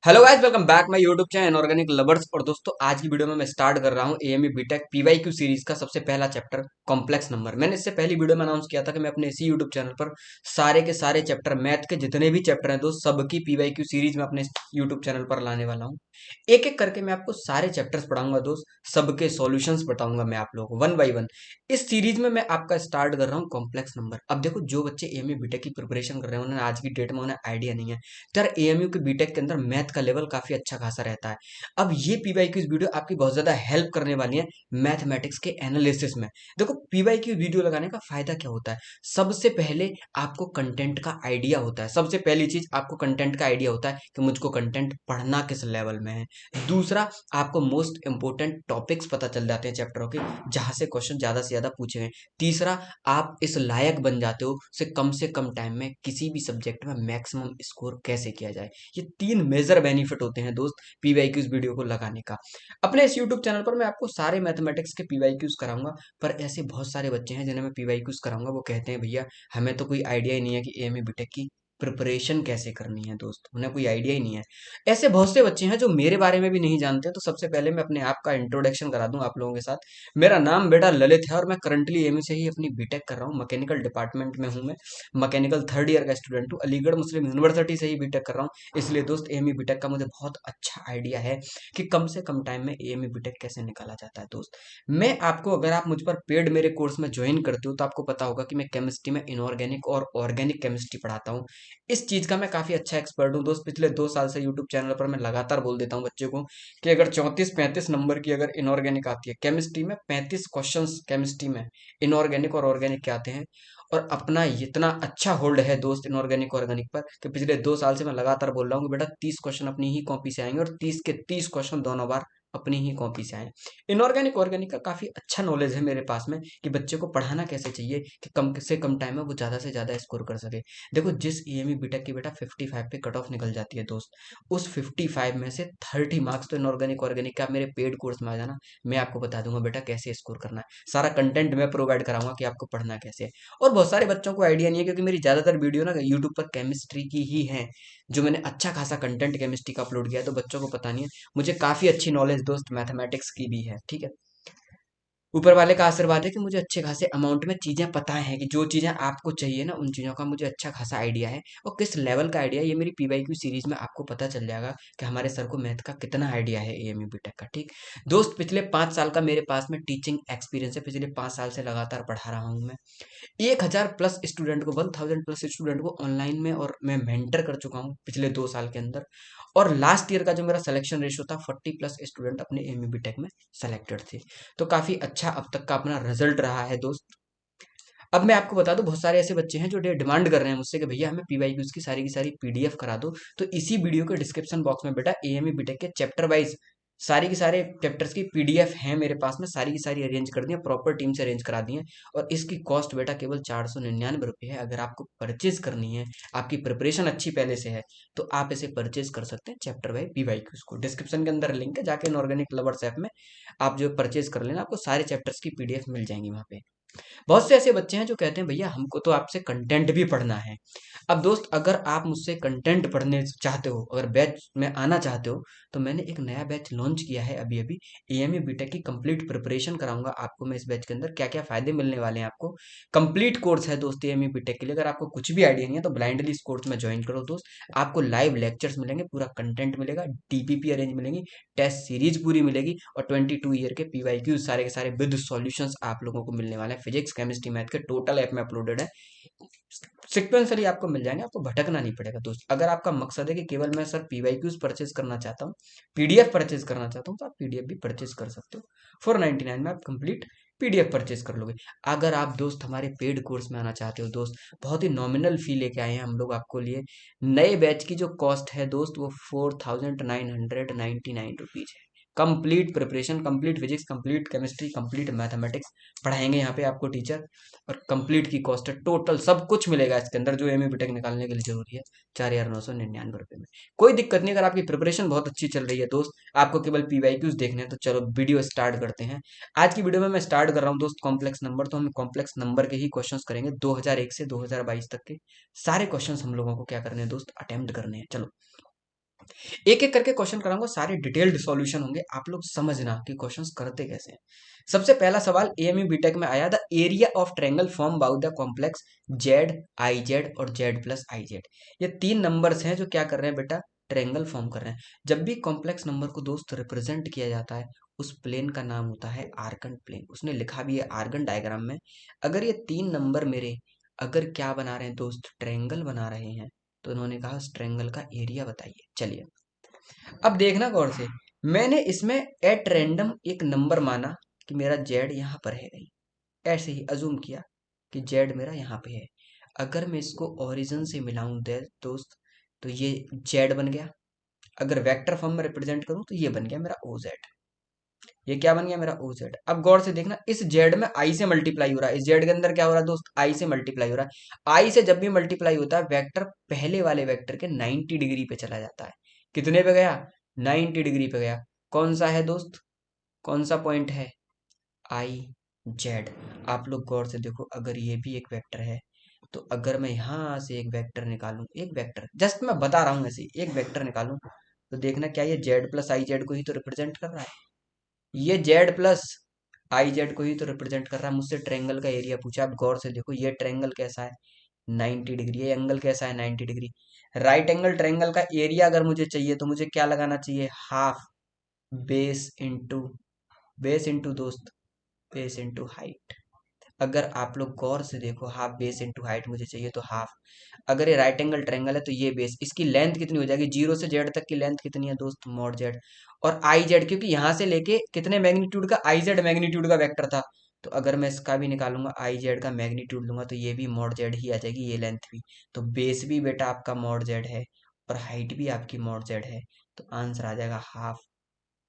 Hello guys, welcome back my YouTube channel inorganic lovers. और दोस्तों, आज की वीडियो में मैं स्टार्ट कर रहा हूं एएमयू बीटेक पीवाईक्यू सीरीज का सबसे पहला चैप्टर कॉम्प्लेक्स नंबर। मैंने इससे पहली वीडियो में अनाउंस किया था कि मैं अपने इसी यूट्यूब चैनल पर सारे के सारे चैप्टर, मैथ के जितने भी चैप्टर हैं दोस्त, सबकी पीवाईक्यू सीरीज में अपने यूट्यूब चैनल पर लाने वाला हूँ। एक एक करके मैं आपको सारे चैप्टर्स पढ़ाऊंगा दोस्त, सबके सॉल्यूशंस बताऊंगा मैं आप लोगों को वन बाय वन। इस सीरीज में मैं आपका स्टार्ट कर रहा हूँ कॉम्प्लेक्स नंबर। अब देखो, जो बच्चे एएमयू बीटेक की प्रिपरेशन कर रहे हैं उन्हें आज की डेट में उन्हें आइडिया नहीं है। तो यार, एएमयू के बीटेक के अंदर मैथ का लेवल काफी अच्छा खासा रहता है। अब ये पीवाईक्यू वीडियो आपकी बहुत ज्यादा हेल्प करने वाली है मैथमेटिक्स के एनालिसिस में। देखो, पीवाईक्यू वीडियो लगाने का फायदा क्या होता है। सबसे पहले आपको कंटेंट का आइडिया होता है। सबसे पहली चीज, आपको कंटेंट का आइडिया होता है कि मुझको कंटेंट पढ़ना किस लेवल में है। दूसरा, आपको मोस्ट इंपोर्टेंट टॉपिक्स पता चल जाते हैं चैप्टरों के, जहां से क्वेश्चन ज्यादा से ज्यादा पूछे गए। तीसरा, आप इस लायक बन जाते हो से कम टाइम में किसी भी सब्जेक्ट में मैक्सिमम स्कोर कैसे किया जाए। ये तीन मेजर बेनिफिट होते हैं दोस्त पीवाईक्यूज वीडियो को लगाने का। अपने इस यूट्यूब चैनल पर मैं आपको सारे मैथमेटिक्स के पीवाईक्यूज कराऊंगा। पर ऐसे बहुत सारे बच्चे हैं जिन्हें मैं पीवाईक्यूज कराऊंगा, वो कहते हैं भैया हमें तो कोई आइडिया ही नहीं है कि एएमयू बीटेक की प्रिपरेशन कैसे करनी है दोस्त, उन्हें कोई आइडिया ही नहीं है। ऐसे बहुत से बच्चे हैं जो मेरे बारे में भी नहीं जानते। तो सबसे पहले मैं अपने आप का इंट्रोडक्शन करा दूं आप लोगों के साथ। मेरा नाम बेटा ललित है और मैं करंटली एएमयू से ही अपनी बीटेक कर रहा हूँ। मैकेनिकल डिपार्टमेंट में हूँ मैं। मैकेनिकल थर्ड ईयर का स्टूडेंट हूँ। अलीगढ़ मुस्लिम यूनिवर्सिटी से ही बीटेक कर रहा हूँ। इसलिए दोस्त, एएमयू बीटेक का मुझे बहुत अच्छा आइडिया है कि कम से कम टाइम में एएमयू बीटेक कैसे निकाला जाता है दोस्त। मैं आपको, अगर आप मुझ पर पेड मेरे कोर्स में ज्वाइन करते हो तो आपको पता होगा कि मैं केमिस्ट्री में इनऑर्गेनिक और ऑर्गेनिक केमिस्ट्री पढ़ाता हूँ। इस चीज का मैं काफी अच्छा एक्सपर्ट हूँ दोस्त। पिछले 2 साल से यूट्यूब चैनल पर मैं लगातार बोल देता हूँ बच्चों को कि अगर 34-35 नंबर की अगर इनऑर्गेनिक आती है केमिस्ट्री में, 35 क्वेश्चंस केमिस्ट्री में इनऑर्गेनिक और ऑर्गेनिक के आते हैं, और अपना इतना अच्छा होल्ड है दोस्त इनऑर्गेनिक ऑर्गेनिक पर कि पिछले 2 साल से मैं लगातार बोल रहा हूँ कि बेटा 30 क्वेश्चन अपनी ही कॉपी से आएंगे, और 30 के 30 क्वेश्चन दोनों बार अपनी ही कॉपी से आए। इनऑर्गेनिक ऑर्गेनिक का काफी अच्छा नॉलेज है मेरे पास में कि बच्चे को पढ़ाना कैसे चाहिए कि कम से कम टाइम में वो ज्यादा से ज्यादा स्कोर कर सके। देखो, जिस एएमयू बीटेक की बेटा 55 पे कट ऑफ निकल जाती है दोस्त, उस 55 में से 30 मार्क्स तो इनऑर्गेनिक ऑर्गेनिक का मेरे पेड कोर्स में आ जाना। मैं आपको बता दूंगा बेटा कैसे स्कोर करना है। सारा कंटेंट मैं प्रोवाइड कराऊंगा कि आपको पढ़ना कैसे है। और बहुत सारे बच्चों को आइडिया नहीं है, क्योंकि मेरी ज्यादातर वीडियो ना यूट्यूब पर केमिस्ट्री की ही है, जो मैंने अच्छा खासा कंटेंट केमिस्ट्री का अपलोड किया है, तो बच्चों को पता नहीं है। मुझे काफी अच्छी नॉलेज दोस्त मैथमेटिक्स की भी है, ठीक है। ऊपर वाले का आशीर्वाद है कि मुझे अच्छे खासे अमाउंट में चीजें पता है, कि जो चीजें आपको चाहिए ना उन चीजों का मुझे अच्छा खासा आइडिया है। और किस लेवल का आइडिया है ये मेरी पीवाईक्यू सीरीज में आपको पता चल जाएगा कि हमारे सर को मैथ का कितना आइडिया है एएमयू बीटेक का, ठीक। दोस्त, पिछले 5 साल का मेरे पास में टीचिंग एक्सपीरियंस है। पिछले 5 साल से लगातार पढ़ा रहा हूँ मैं। 1000 प्लस स्टूडेंट को, 1000 प्लस स्टूडेंट को ऑनलाइन में और मैं मेंटर कर चुका हूँ पिछले 2 साल के अंदर। और लास्ट ईयर का जो मेरा सिलेक्शन रेशियो था, 40 प्लस स्टूडेंट अपने एमयू बीटेक में सेलेक्टेड थे। तो काफी अच्छा अब तक का अपना रिजल्ट रहा है दोस्त। अब मैं आपको बता दूं, बहुत सारे ऐसे बच्चे हैं जो डिमांड कर रहे हैं मुझसे कि भैया हमें पीवाईक्यूज की सारी पीडीएफ करा दो। तो इसी वीडियो के डिस्क्रिप्शन बॉक्स में बेटा एएमयू बीटेक के चैप्टर वाइज सारी की सारे चैप्टर्स की पीडीएफ है मेरे पास में, सारी की सारी अरेंज कर दी है, प्रॉपर टीम से अरेंज करा दी है। और इसकी कॉस्ट बेटा केवल 499 रुपये है। अगर आपको परचेज करनी है, आपकी प्रिपरेशन अच्छी पहले से है, तो आप इसे परचेज कर सकते हैं चैप्टर वाइज पीवाईक्यूज को। डिस्क्रिप्शन के अंदर लिंक है, जाके इनऑर्गेनिक लवर्स ऐप में आप जो परचेज कर लेना, आपको सारे चैप्टर्स की पीडीएफ मिल जाएंगी वहां पे। बहुत से ऐसे बच्चे हैं जो कहते हैं भैया हमको तो आपसे कंटेंट भी पढ़ना है। अब दोस्त, अगर आप मुझसे कंटेंट पढ़ने चाहते हो, अगर बैच में आना चाहते हो, तो मैंने एक नया बैच लॉन्च किया है अभी अभी। एएमयू बीटेक की कंप्लीट प्रिपरेशन कराऊंगा आपको मैं इस बैच के अंदर। क्या क्या फायदे मिलने वाले हैं आपको, कंप्लीट कोर्स है दोस्त एएमयू बीटेक के लिए। अगर आपको कुछ भी आइडिया नहीं है तो ब्लाइंडली इस कोर्स में ज्वाइन करो दोस्त। आपको लाइव लेक्चर्स मिलेंगे, पूरा कंटेंट मिलेगा, डीपीपी अरेंज मिलेंगी, टेस्ट सीरीज पूरी मिलेगी, और 22 ईयर के पीवाईक्यू सारे के सारे विद सॉल्यूशंस आप लोगों को मिलने वाले हैं। फिजिक्स केमिस्ट्री मैथ के टोटल ऐप में अपलोडेड है। सिक्वेंसली आपको मिल जाएंगे, आपको भटकना नहीं पड़ेगा दोस्त। अगर आपका मकसद है कि केवल मैं सर पीवाईक्यूज परचेज करना चाहता हूँ, पीडीएफ परचेज करना चाहता हूँ, तो आप पीडीएफ भी परचेज कर सकते हो। 499 में आप कंप्लीट पीडीएफ परचेज कर लोगे। अगर आप दोस्त हमारे पेड कोर्स में आना चाहते हो दोस्त, बहुत ही नॉमिनल फी लेके आए हैं हम लोग आपको लिए। नए बैच की जो कॉस्ट है दोस्त, वो 4999 रुपीज है। Complete preparation, complete physics, complete chemistry, complete mathematics पढ़ाएंगे यहाँ पे आपको टीचर। और कंप्लीट की कॉस्ट है, टोटल सब कुछ मिलेगा इसके अंदर जो एमए बीटेक निकालने के लिए जरूरी है, 4999 रुपये में। कोई दिक्कत नहीं, अगर आपकी प्रिपरेशन बहुत अच्छी चल रही है दोस्त, आपको केवल पीवाईक्यूज देखने हैं, तो चलो वीडियो स्टार्ट करते हैं। आज की वीडियो में मैं स्टार्ट कर रहा हूँ दोस्त कॉम्प्लेक्स नंबर। तो हम कॉम्प्लेक्स नंबर के ही क्वेश्चंस करेंगे, 2001 से 2022 तक के सारे क्वेश्चंस हम लोगों को क्या करने हैं दोस्त, अटेम्प्ट करने हैं। चलो, एक एक करके क्वेश्चन कराऊंगा, सारे डिटेल्ड सॉल्यूशन होंगे, आप लोग समझना कि क्वेश्चंस करते कैसे हैं। सबसे पहला सवाल एएमयू बीटेक में आया, the area of triangle form by the complex Z I Z और जेड प्लस आई जेड। ये तीन नंबर्स हैं जो क्या कर रहे हैं बेटा, ट्रायंगल फॉर्म कर रहे हैं। जब भी कॉम्प्लेक्स नंबर को दोस्त रिप्रेजेंट किया जाता है, उस प्लेन का नाम होता है आर्गन प्लेन। उसने लिखा भी है आर्गन डायग्राम में। अगर ये तीन नंबर मेरे अगर क्या बना रहे हैं दोस्त, ट्रायंगल बना रहे हैं, तो उन्होंने कहा उस ट्रायंगल का एरिया बताइए। चलिए अब देखना गौर से, मैंने इसमें एट रैंडम एक नंबर माना कि मेरा जेड यहाँ पर है कहीं, ऐसे ही अजूम किया कि जेड मेरा यहाँ पे है। अगर मैं इसको ओरिजिन से मिलाऊं दे दोस्त, तो ये जेड बन गया। अगर वेक्टर फॉर्म में रिप्रेजेंट करूं तो ये बन गया मेरा ओ जेड। ये क्या बन गया मेरा ओ जेड। अब गौर से देखना, इस जेड में आई से मल्टीप्लाई हो रहा है, इस जेड के अंदर क्या हो रहा है दोस्त, आई से मल्टीप्लाई हो रहा है। आई से जब भी मल्टीप्लाई होता है, वेक्टर पहले वाले वेक्टर के 90 डिग्री पे चला जाता है। कितने पे गया, 90 डिग्री पे गया। कौन सा है दोस्त, कौन सा पॉइंट है, आई जेड। आप लोग गौर से देखो, अगर ये भी एक वेक्टर है, तो अगर मैं यहाँ से एक वेक्टर निकालूं, एक वेक्टर जस्ट मैं बता रहा हूँ ऐसे ही, एक वेक्टर निकालूं, तो देखना क्या ये जेड प्लस आई जेड को ही तो रिप्रेजेंट कर रहा है। ये जेड प्लस आई जेड को ही तो रिप्रेजेंट कर रहा है। मुझसे ट्रायंगल का एरिया पूछा। आप गौर से देखो, ये ट्रायंगल कैसा है, 90 डिग्री। ये एंगल कैसा है, 90 डिग्री। राइट एंगल ट्रायंगल का एरिया अगर मुझे चाहिए, तो मुझे क्या लगाना चाहिए, half base into, base into दोस्त, बेस इंटू हाइट। अगर आप लोग गौर से देखो, हाफ बेस इंटू हाइट मुझे चाहिए, तो हाफ। अगर ये राइट एंगल ट्रायंगल है, तो ये बेस, इसकी लेंथ कितनी हो जाएगी, जीरो से जेड तक की लेंथ कितनी है दोस्त, मॉड जेड। और आई जेड, क्योंकि यहां से लेके कितने मैग्नीट्यूड का, आई जेड मैग्नीट्यूड का वेक्टर था, तो अगर मैं इसका भी निकालूंगा, आई जेड का मैग्नीट्यूड लूंगा, तो ये भी मॉड जेड ही आ जाएगी, ये लेंथ भी। तो बेस भी बेटा आपका मॉड जेड है, और हाइट भी आपकी मॉड जेड है। तो आंसर आ जाएगा हाफ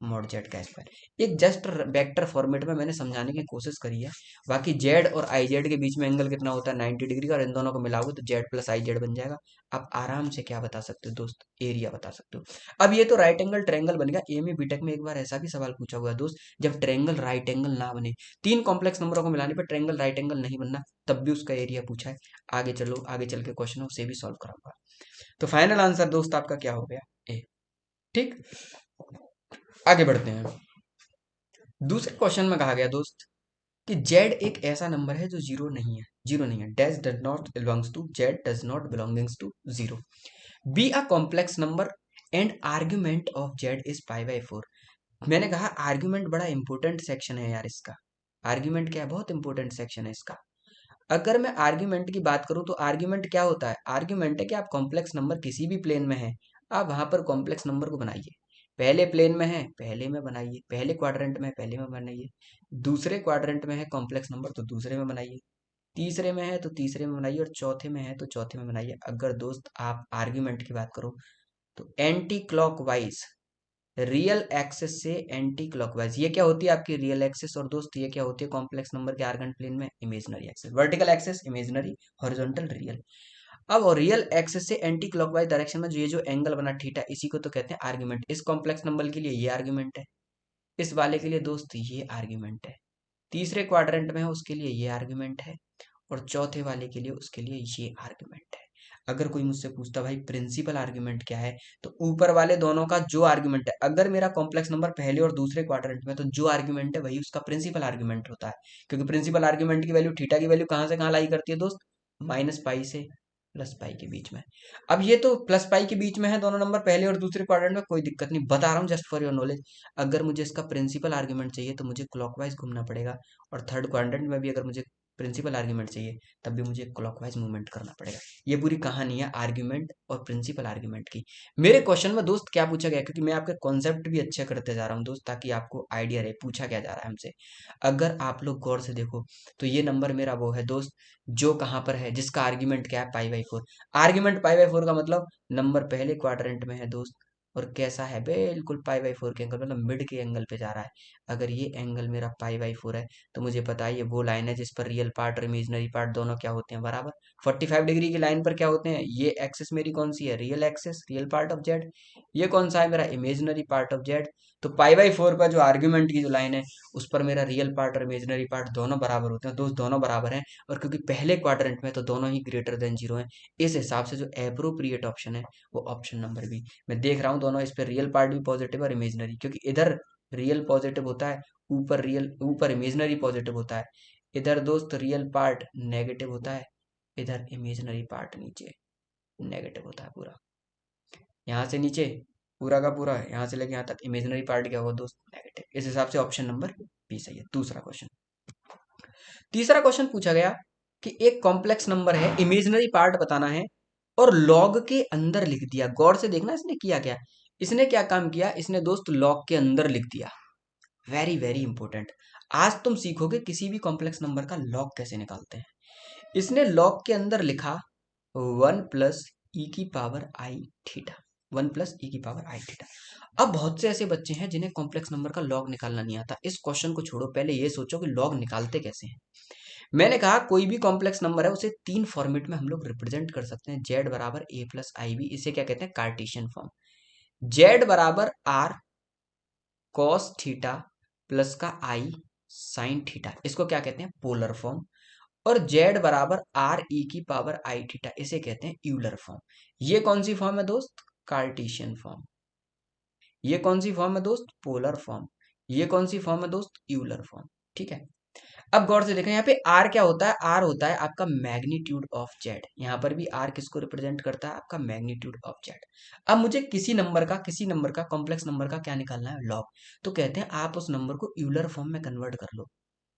मॉड जेड का स्क्वायर। एक जस्ट वेक्टर फॉर्मेट में मैंने समझाने की कोशिश करी है। बाकी जेड और आई जेड के बीच में एंगल कितना होता है, 90 डिग्री का, और इन दोनों को मिलाओगे तो जेड प्लस आई जेड बन जाएगा। आप आराम से क्या बता सकते हो दोस्त, एरिया बता सकते हो। अब ये तो राइट एंगल ट्रायंगल बन गया। एम ई बीटेक में एक बार ऐसा भी सवाल पूछा हुआ है दोस्त, जब ट्रायंगल राइट एंगल ना बने, तीन कॉम्प्लेक्स नंबरों को मिलाने पर ट्रायंगल राइट एंगल नहीं बनना, तब भी उसका एरिया पूछा है। आगे चलो, आगे चल के क्वेश्चन उसे भी सॉल्व कराऊंगा। तो फाइनल आंसर दोस्त आपका क्या हो गया, ए। ठीक, आगे बढ़ते हैं। दूसरे क्वेश्चन में कहा गया दोस्त कि जेड एक ऐसा नंबर है जो जीरो नहीं है, जीरो नहीं है, dash does not belongs to, Z does not belongings to zero, be a complex number and argument of Z is pi by four. मैंने कहा आर्ग्यूमेंट बड़ा इंपॉर्टेंट सेक्शन है यार इसका। आर्ग्यूमेंट क्या है, बहुत इंपॉर्टेंट सेक्शन है इसका। अगर मैं आर्ग्यूमेंट की बात करूं, तो आर्ग्यूमेंट क्या होता है, आर्ग्यूमेंट है कि आप कॉम्प्लेक्स नंबर किसी भी प्लेन में है, आप वहां पर कॉम्प्लेक्स नंबर को बनाइए। पहले प्लेन में है, पहले में बनाइए। पहले क्वाड्रेंट में है, पहले में बनाइए। दूसरे क्वाड्रेंट में है कॉम्प्लेक्स नंबर, तो दूसरे में बनाइए। तीसरे में है तो तीसरे में बनाइए, और चौथे में है तो चौथे में बनाइए। अगर दोस्त आप आर्ग्यूमेंट की बात करो, तो एंटी क्लॉकवाइज, रियल एक्सिस से एंटी क्लॉकवाइज, ये क्या होती है आपकी रियल एक्सिस, और दोस्त ये क्या होती है कॉम्प्लेक्स नंबर के आर्गन प्लेन में, imaginary axis. Vertical axis imaginary, horizontal real. अब और रियल एक्सिस से एंटी क्लॉकवाइज डायरेक्शन में जो ये जो एंगल बना थीटा, इसी को तो कहते हैं आर्ग्यूमेंट। इस कॉम्प्लेक्स नंबर के लिए ये आर्ग्यूमेंट है, इस वाले के लिए दोस्त ये आर्ग्यूमेंट है। तीसरे क्वाड्रेंट में है उसके लिए ये आर्ग्यूमेंट है, और चौथे वाले के लिए उसके लिए ये आर्ग्यूमेंट है। अगर कोई मुझसे पूछता भाई प्रिंसिपल आर्ग्यूमेंट क्या है, तो ऊपर वाले दोनों का जो आर्ग्यूमेंट है, अगर मेरा कॉम्प्लेक्स नंबर पहले और दूसरे क्वाड्रेंट में, तो जो आर्ग्यूमेंट है वही उसका प्रिंसिपल आर्ग्यूमेंट होता है। क्योंकि प्रिंसिपल आर्ग्यूमेंट की वैल्यू, थीटा की वैल्यू कहाँ से कहाँ लाई करती है दोस्त, माइनस पाई से प्लस पाई के बीच में। अब ये तो प्लस पाई के बीच में है दोनों नंबर, पहले और दूसरे क्वाड्रेंट में, कोई दिक्कत नहीं, बता रहा हूँ जस्ट फॉर योर नॉलेज। अगर मुझे इसका प्रिंसिपल आर्ग्यूमेंट चाहिए, तो मुझे क्लॉकवाइज घूमना पड़ेगा, और थर्ड क्वाड्रेंट में भी अगर मुझे प्रिंसिपल आर्ग्यूमेंट चाहिए, तब भी मुझे क्लॉकवाइज मूवमेंट करना पड़ेगा। ये पूरी कहानी है आर्ग्यूमेंट और प्रिंसिपल आर्ग्यूमेंट की। मेरे क्वेश्चन में दोस्त क्या पूछा गया, क्योंकि मैं आपके कॉन्सेप्ट भी अच्छे करते जा रहा हूँ दोस्त, ताकि आपको आइडिया रहे पूछा क्या जा रहा है हमसे। अगर आप लोग गौर से देखो, तो ये नंबर मेरा वो है दोस्त, जो कहाँ पर है, जिसका आर्ग्यूमेंट क्या है, पाई by four. Argument pi by four का मतलब नंबर पहले क्वाड्रेंट में है दोस्त, और कैसा है, बिल्कुल पाई बाई फोर के एंगल, मतलब मिड के एंगल पे जा रहा है। अगर ये एंगल मेरा पाई बाई फोर है, तो मुझे पता है ये वो लाइन है जिस पर रियल पार्ट और इमेजिनरी पार्ट दोनों क्या होते हैं, बराबर। 45 डिग्री की लाइन पर क्या होते हैं, ये एक्सिस मेरी कौन सी है, real axis, real part of Z. ये कौन सा है मेरा, इमेजिनरी पार्ट ऑफ जेड। तो पाई बाई फोर पर जो आर्ग्यूमेंट की जो लाइन है, उस पर मेरा रियल पार्ट और इमेजिनरी पार्ट दोनों बराबर होते हैं दोस्त, दोनों बराबर हैं। और क्योंकि पहले क्वाड्रेंट में, तो दोनों ही ग्रेटर देन जीरो हैं। इस हिसाब से जो एप्रोप्रिएट ऑप्शन है, वो ऑप्शन नंबर बी। मैं देख रहा हूँ दोनों, इस पे रियल पार्ट भी पॉजिटिव और इमेजनरी, क्योंकि इधर रियल पॉजिटिव होता है, ऊपर इमेजनरी पॉजिटिव होता है। इधर दोस्त रियल पार्ट नेगेटिव होता है, इधर इमेजनरी पार्ट नीचे नेगेटिव होता है पूरा। यहाँ से नीचे पूरा का पूरा, यहाँ से लेके यहाँ तक इमेजनरी पार्ट क्या होगा दोस्त, नेगेटिव। इस हिसाब से ऑप्शन नंबर बी सही है। दूसरा क्वेश्चन। तीसरा क्वेश्चन पूछा गया कि एक कॉम्प्लेक्स नंबर है, इमेजनरी पार्ट बताना है और लॉग के अंदर लिख दिया। गौर से देखना इसने किया क्या, इसने क्या काम किया, इसने दोस्त लॉग के अंदर लिख दिया। Very very important. आज तुम सीखोगे किसी भी कॉम्प्लेक्स नंबर का लॉग कैसे निकालते हैं। इसने लॉग के अंदर लिखा 1 + e⁻i²। 1 + e⁻i²। अब बहुत से ऐसे बच्चे हैं जिन्हें कॉम्प्लेक्स नंबर का लॉग निकालना नहीं आता। इस क्वेश्चन को छोड़ो, पहले ये सोचो कि लॉग निकालते कैसे हैं। मैंने कहा कोई भी कॉम्प्लेक्स नंबर है उसे 3 फॉर्मेट में हम लोग रिप्रेजेंट कर सकते हैं। z = a+ib, इसे क्या कहते हैं, Cartesian form. z = r cos theta plus का i sin थीटा, इसको क्या कहते हैं, पोलर फॉर्म। और z = r e⁻i², इसे कहते हैं यूलर फॉर्म। ये कौन सी फॉर्म है दोस्त, कार्टेशियन फॉर्म। ये कौन सी फॉर्म है दोस्त, पोलर फॉर्म। ये कौन सी फॉर्म है दोस्त, यूलर फॉर्म। ठीक है। अब गौर से देखें, यहाँ पे आर क्या होता है, आर होता है आपका मैग्नीट्यूड ऑफ जेड। यहाँ पर भी आर किसको रिप्रेजेंट करता है, आपका मैग्नीट्यूड ऑफ जेड। अब मुझे किसी नंबर का कॉम्प्लेक्स नंबर का क्या निकालना है, लॉग। तो कहते हैं आप उस नंबर को यूलर फॉर्म में कन्वर्ट कर लो।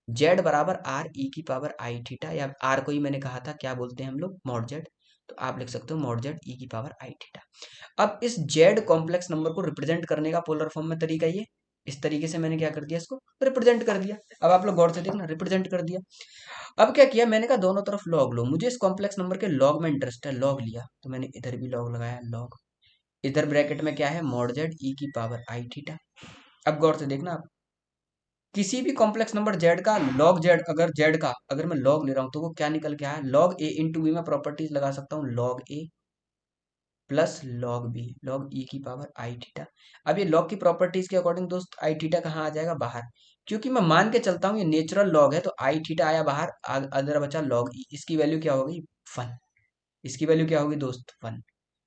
जेड बराबर आर e⁻i², या आर को ही मैंने कहा था क्या बोलते हैं हम लोग, मॉड जेड। तो आप लिख सकते हो मॉड जेड e⁻i²। अब इस जेड कॉम्प्लेक्स नंबर को रिप्रेजेंट करने का पोलर फॉर्म में तरीका ये, इस तरीके से मैंने क्या कर दिया, इसको रिप्रेजेंट कर दिया। अब आप लोग गौर से देखना, रिप्रेजेंट कर दिया। अब क्या किया, मैंने कहा दोनों तरफ लॉग लो। मुझे इस कॉम्प्लेक्स नंबर के लॉग में इंटरेस्ट है, लॉग लिया। तो मैंने इधर भी लॉग लगाया, लॉग। इधर ब्रैकेट में क्या है, मॉड जेड e⁻i²। अब गौर से देखना आप, किसी भी कॉम्प्लेक्स नंबर जेड का लॉग जेड, अगर जेड का अगर मैं लॉग ले रहा हूं तो वो क्या निकल के आया, लॉग ए इंटू बी। में प्रॉपर्टीज लगा सकता हूँ, log A plus log B, log e⁻i²। अब ये लॉग की प्रॉपर्टीज के अकॉर्डिंग दोस्त i² कहाँ आ जाएगा, बाहर। क्योंकि मैं मान के चलता हूँ ये नेचुरल लॉग है, तो i² आया बाहर, अदर बचा लॉग ई। इसकी वैल्यू क्या होगी, 1। इसकी वैल्यू क्या होगी दोस्त, 1।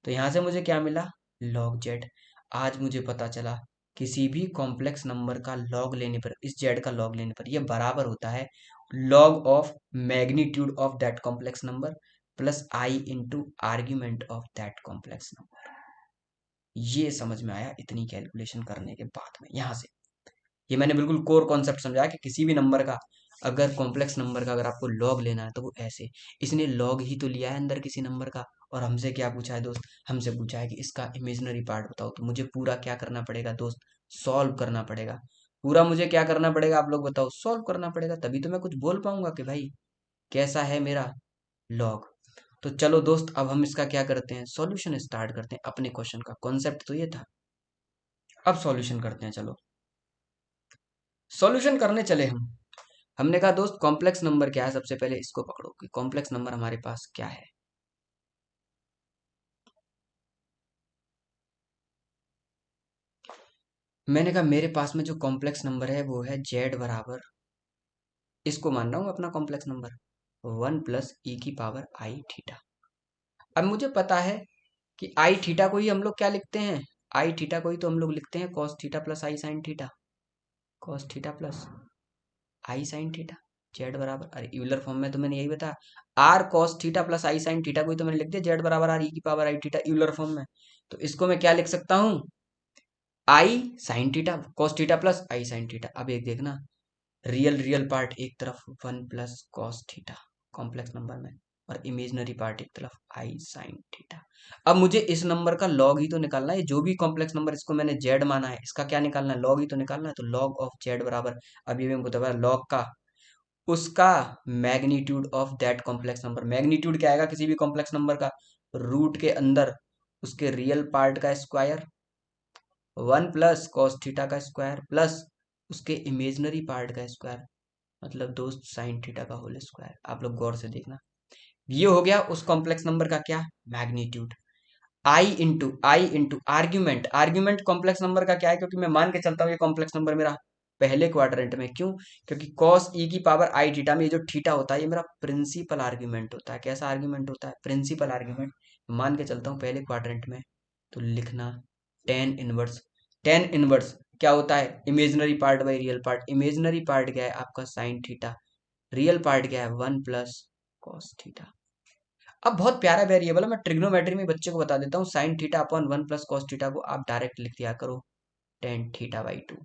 तो यहां से मुझे क्या मिला, लॉग जेड। आज मुझे पता चला किसी भी कॉम्प्लेक्स नंबर का लॉग लेने पर, इस जेड का लॉग लेने पर, ये बराबर होता है log of magnitude of that complex number plus I into argument of that complex number. ये समझ में आया इतनी कैलकुलेशन करने के बाद में। यहां से ये मैंने बिल्कुल कोर कॉन्सेप्ट समझाया कि किसी भी नंबर का, अगर कॉम्प्लेक्स नंबर का अगर आपको लॉग लेना है तो वो ऐसे, इसने लॉग ही तो लिया है अंदर किसी नंबर का। और हमसे क्या पूछा है दोस्त, हमसे पूछा है कि इसका इमेजिनरी पार्ट बताओ। तो मुझे पूरा क्या करना पड़ेगा दोस्त, सॉल्व करना पड़ेगा। पूरा मुझे क्या करना पड़ेगा, आप लोग बताओ, सॉल्व करना पड़ेगा। तभी तो मैं कुछ बोल पाऊंगा कि भाई कैसा है मेरा लॉग। तो चलो दोस्त, अब हम इसका क्या करते हैं, सॉल्यूशन स्टार्ट करते हैं अपने क्वेश्चन का। कॉन्सेप्ट तो ये था, अब सॉल्यूशन करते हैं। चलो सॉल्यूशन करने चले हम। हमने कहा दोस्त कॉम्प्लेक्स नंबर क्या है, सबसे पहले इसको पकड़ो कि कॉम्प्लेक्स नंबर हमारे पास क्या है। मैंने कहा मेरे पास में जो कॉम्प्लेक्स नंबर है वो है जेड बराबर, इसको मान रहा हूँ अपना कॉम्प्लेक्स नंबर, 1 + e⁻i²। अब मुझे पता है कि आई थीटा को ही हम लोग क्या लिखते हैं, आई थीटा को ही तो हम लोग लिखते हैं cos theta plus I sine theta, cos theta plus I sine theta. Z बराबर, अरे यूलर फॉर्म में तो मैंने यही बताया, R cos theta plus I sine theta को ही तो मैंने लिख दिया जेड बराबर आर e⁻i², यूलर फॉर्म में। तो इसको मैं क्या लिख सकता हूँ, I sine theta cos theta plus I sine theta. अब एक देखना, रियल रियल पार्ट एक तरफ 1 + cos थीटा कॉम्प्लेक्स नंबर में, और इमेजनरी पार्ट एक तरफ आई साइन थीटा। अब मुझे इस नंबर का लॉग ही तो निकालना है, जो भी कॉम्प्लेक्स नंबर इसको मैंने जेड माना है, इसका क्या निकालना है, लॉग ही तो निकालना है। तो लॉग ऑफ जेड बराबर, अब ये भी हमको पता है लॉग का उसका magnitude of that complex number. Magnitude क्या आएगा किसी भी कॉम्प्लेक्स नंबर का, रूट के अंदर उसके रियल पार्ट का स्क्वायर, 1 + cos थीटा का स्क्वायर प्लस उसके इमेजनरी पार्ट का स्क्वायर, मतलब दोस्त साइन थीटा का होल स्क्वायर। आप लोग गौर से देखना, ये हो गया उस कॉम्प्लेक्स नंबर का क्या, magnitude. I into argument, argument complex number का क्या है, क्योंकि मैं मान के चलता हूँ ये कॉम्प्लेक्स नंबर मेरा पहले क्वाड्रेंट में, क्यों, क्योंकि cos e⁻i² में ये जो थीटा होता है ये मेरा प्रिंसिपल आर्ग्यूमेंट होता है। कैसा आर्ग्यूमेंट होता है, प्रिंसिपल आर्ग्यूमेंट। मान के चलता हूँ पहले क्वाड्रेंट में, तो लिखना टेन इनवर्स। टेन इनवर्स क्या होता है? Imaginary part by real part. Imaginary part क्या है आपका? Sine theta. रियल पार्ट क्या है? One plus cos theta. अब बहुत प्यारा वेरिएबल है, मैं ट्रिग्नोमेट्री में बच्चे को बता देता हूँ। Sine theta upon one plus cos theta को आप डायरेक्ट लिख दिया करो tan theta by two.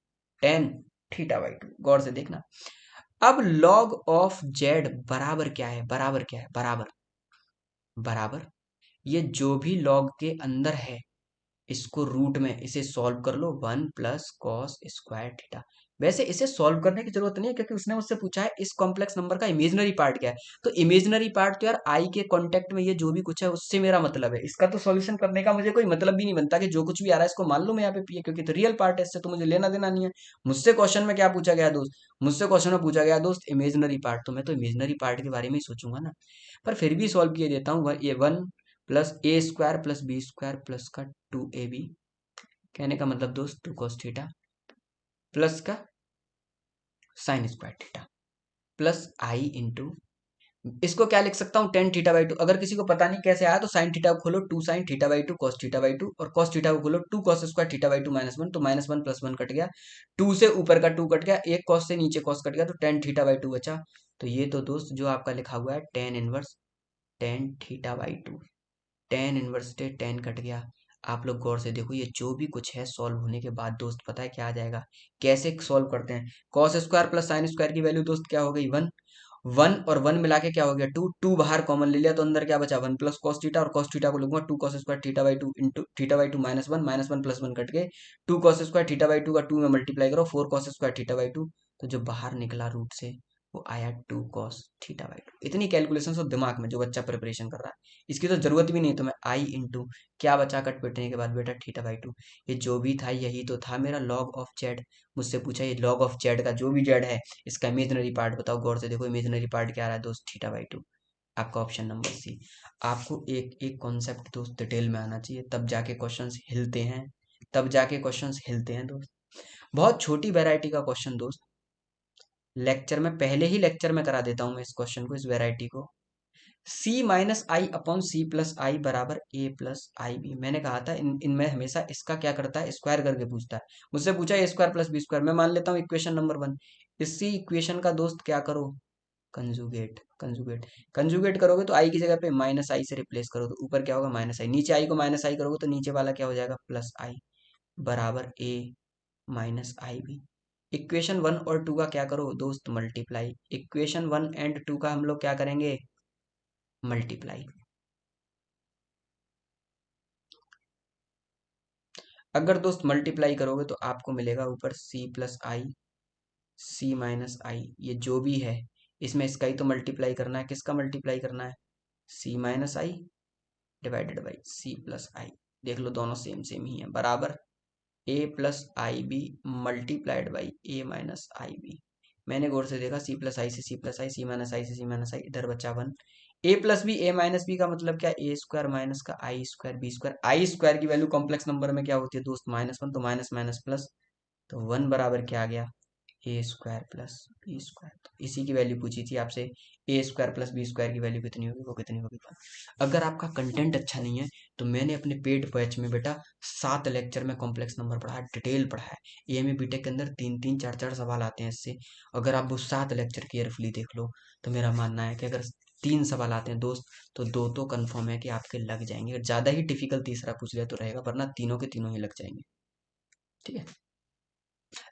Tan theta by two, गौर से देखना। अब लॉग ऑफ जेड बराबर क्या है? बराबर क्या है? बराबर बराबर ये जो भी लॉग के अंदर है इसको रूट में इसे सॉल्व कर लो, one plus cos square theta. वैसे इसे सॉल्व करने की जरूरत नहीं है क्योंकि उसने मुझसे पूछा है इस कॉम्प्लेक्स नंबर का इमेजिनरी पार्ट क्या है। तो इमेजिनरी पार्ट तो यार आई के कांटेक्ट में ये जो भी कुछ है उससे मेरा मतलब है, इसका तो सॉल्यूशन करने का मुझे कोई मतलब भी नहीं बनता कि जो कुछ भी आ रहा है इसको मान लो मैं यहाँ पे पी है, क्योंकि तो रियल पार्ट है, इससे तो मुझे लेना देना नहीं है। मुझसे क्वेश्चन में क्या पूछा गया दोस्त? मुझसे क्वेश्चन में पूछा गया दोस्त इमेजिनरी पार्ट, तो मैं तो इमेजिनरी पार्ट के बारे में ही सोचूंगा ना। पर फिर भी सॉल्व किए देता हूँ। ये one plus A square plus B square plus का टू ए बी, कहने का मतलब दोस्त टू कॉस थीटा प्लस का sine square theta plus I into, इसको क्या लिख सकता हूँ? Tan theta by two. अगर किसी को पता नहीं कैसे आया तो साइन थीटा को खोलो two sine theta by two cos theta by two, और कॉस थीटा को खोलो two cos square theta by two minus one, तो minus one plus one cut गया, टू से ऊपर का टू कट गया, एक कॉस से नीचे कॉस कट गया, तो टेन थीटा बाई टू बचा। तो ये तो दोस्त जो आपका लिखा हुआ है tan inverse tan theta by two, tan inverse से टेन कट गया। आप लोग गौर से देखो, ये जो भी कुछ है सॉल्व होने के बाद दोस्त पता है क्या आ जाएगा? कैसे सॉल्व करते हैं? Cos square plus sine square की वैल्यू दोस्त क्या हो गई? वन। वन और वन मिला के क्या हो गया? टू। टू बाहर कॉमन ले लिया तो अंदर क्या बचा? वन प्लस कॉस थीटा, और कॉस थीटा को लिखूंगा two cos square theta by two into theta by two minus one plus one cut गए, two cos square theta by two का टू में मल्टीप्लाई करो, four cos square theta by two, तो जो बाहर निकला रूट से वो आया two cos theta by two. इतनी कैलकुलेशन तो दिमाग में जो बच्चा प्रिपरेशन कर रहा है इसकी तो जरूरत भी नहीं। तो मैं आई इंटू क्या बचा कट पिटने के बाद बेटा? Theta by to. ये जो भी था यही तो था मेरा लॉग ऑफ जेड। मुझसे पूछा ये लॉग ऑफ जेड का जो भी जेड है इसका इमेजिनरी पार्ट बताओ। गौर से देखो इमेजिनरी पार्ट क्या आ रहा है दोस्त? Theta by to. आपका ऑप्शन नंबर सी। आपको एक एक कॉन्सेप्ट दोस्त डिटेल में आना चाहिए, तब जाके क्वेश्चंस हिलते हैं, तब जाके क्वेश्चंस हिलते हैं दोस्त। बहुत छोटी वैरायटी का क्वेश्चन दोस्त, लेक्चर में पहले ही लेक्चर में करा देता हूँ मैं इस क्वेश्चन को, इस वैरायटी को। सी minus I upon C plus I बराबर ए प्लस आई बी। मैंने कहा था इनमें हमेशा इसका क्या करता है? स्क्वायर करके पूछता है। मुझसे पूछा ए स्क्वायर प्लस बी स्क्वायर, मैं मान लेता हूँ इक्वेशन नंबर वन। इसी इक्वेशन का दोस्त क्या करो? कंजुगेट। कंजुगेट कंजुगेट करोगे तो आई की जगह पे माइनस आई से रिप्लेस करो तो ऊपर क्या होगा? माइनस आई। नीचे आई को माइनस आई करोगे तो नीचे वाला क्या हो जाएगा? प्लस आई बराबर A minus I B. Equation one और टू का क्या करो दोस्त? Multiply. Equation one and two का हम लोग क्या करेंगे? मल्टीप्लाई। अगर दोस्त मल्टीप्लाई करोगे तो आपको मिलेगा ऊपर सी प्लस आई सी माइनस आई, ये जो भी है इसमें इसका ही तो मल्टीप्लाई करना है। किसका मल्टीप्लाई करना है? C minus I divided by C plus I. देख लो दोनों सेम सेम ही है, बराबर A plus I B multiplied by A minus I B. मैंने गौर से देखा, सी प्लस आई से सी प्लस आई, सी माइनस आई से सी माइनस आई, इधर बचा वन। ए प्लस बी ए माइनस बी का मतलब क्या? ए स्क्वायर माइनस का I square B square. I square की वैल्यू कॉम्प्लेक्स नंबर में क्या होती है दोस्त? माइनस वन, तो माइनस माइनस प्लस, तो वन बराबर क्या आ गया? ए स्क्वायर प्लस बी स्क्वायर। तो इसी की वैल्यू पूछी थी आपसे, ए स्क्वायर प्लस बी स्क्वायर की वैल्यू कितनी होगी? वो कितनी होगी? अगर आपका कंटेंट अच्छा नहीं है तो मैंने अपने पेड बैच में बेटा 7 लेक्चर में कॉम्प्लेक्स नंबर पढ़ा है, डिटेल पढ़ा है। एएमए बीटेक के अंदर तीन तीन चार चार सवाल आते हैं इससे। अगर आप वो 7 लेक्चर केयरफुली देख लो तो मेरा मानना है कि अगर तीन सवाल आते हैं दोस्त तो दो तो कंफर्म है कि आपके लग जाएंगे। अगर ज्यादा ही डिफिकल्ट तीसरा पूछ लिया तो रहेगा, वरना तीनों के तीनों ही लग जाएंगे। ठीक है।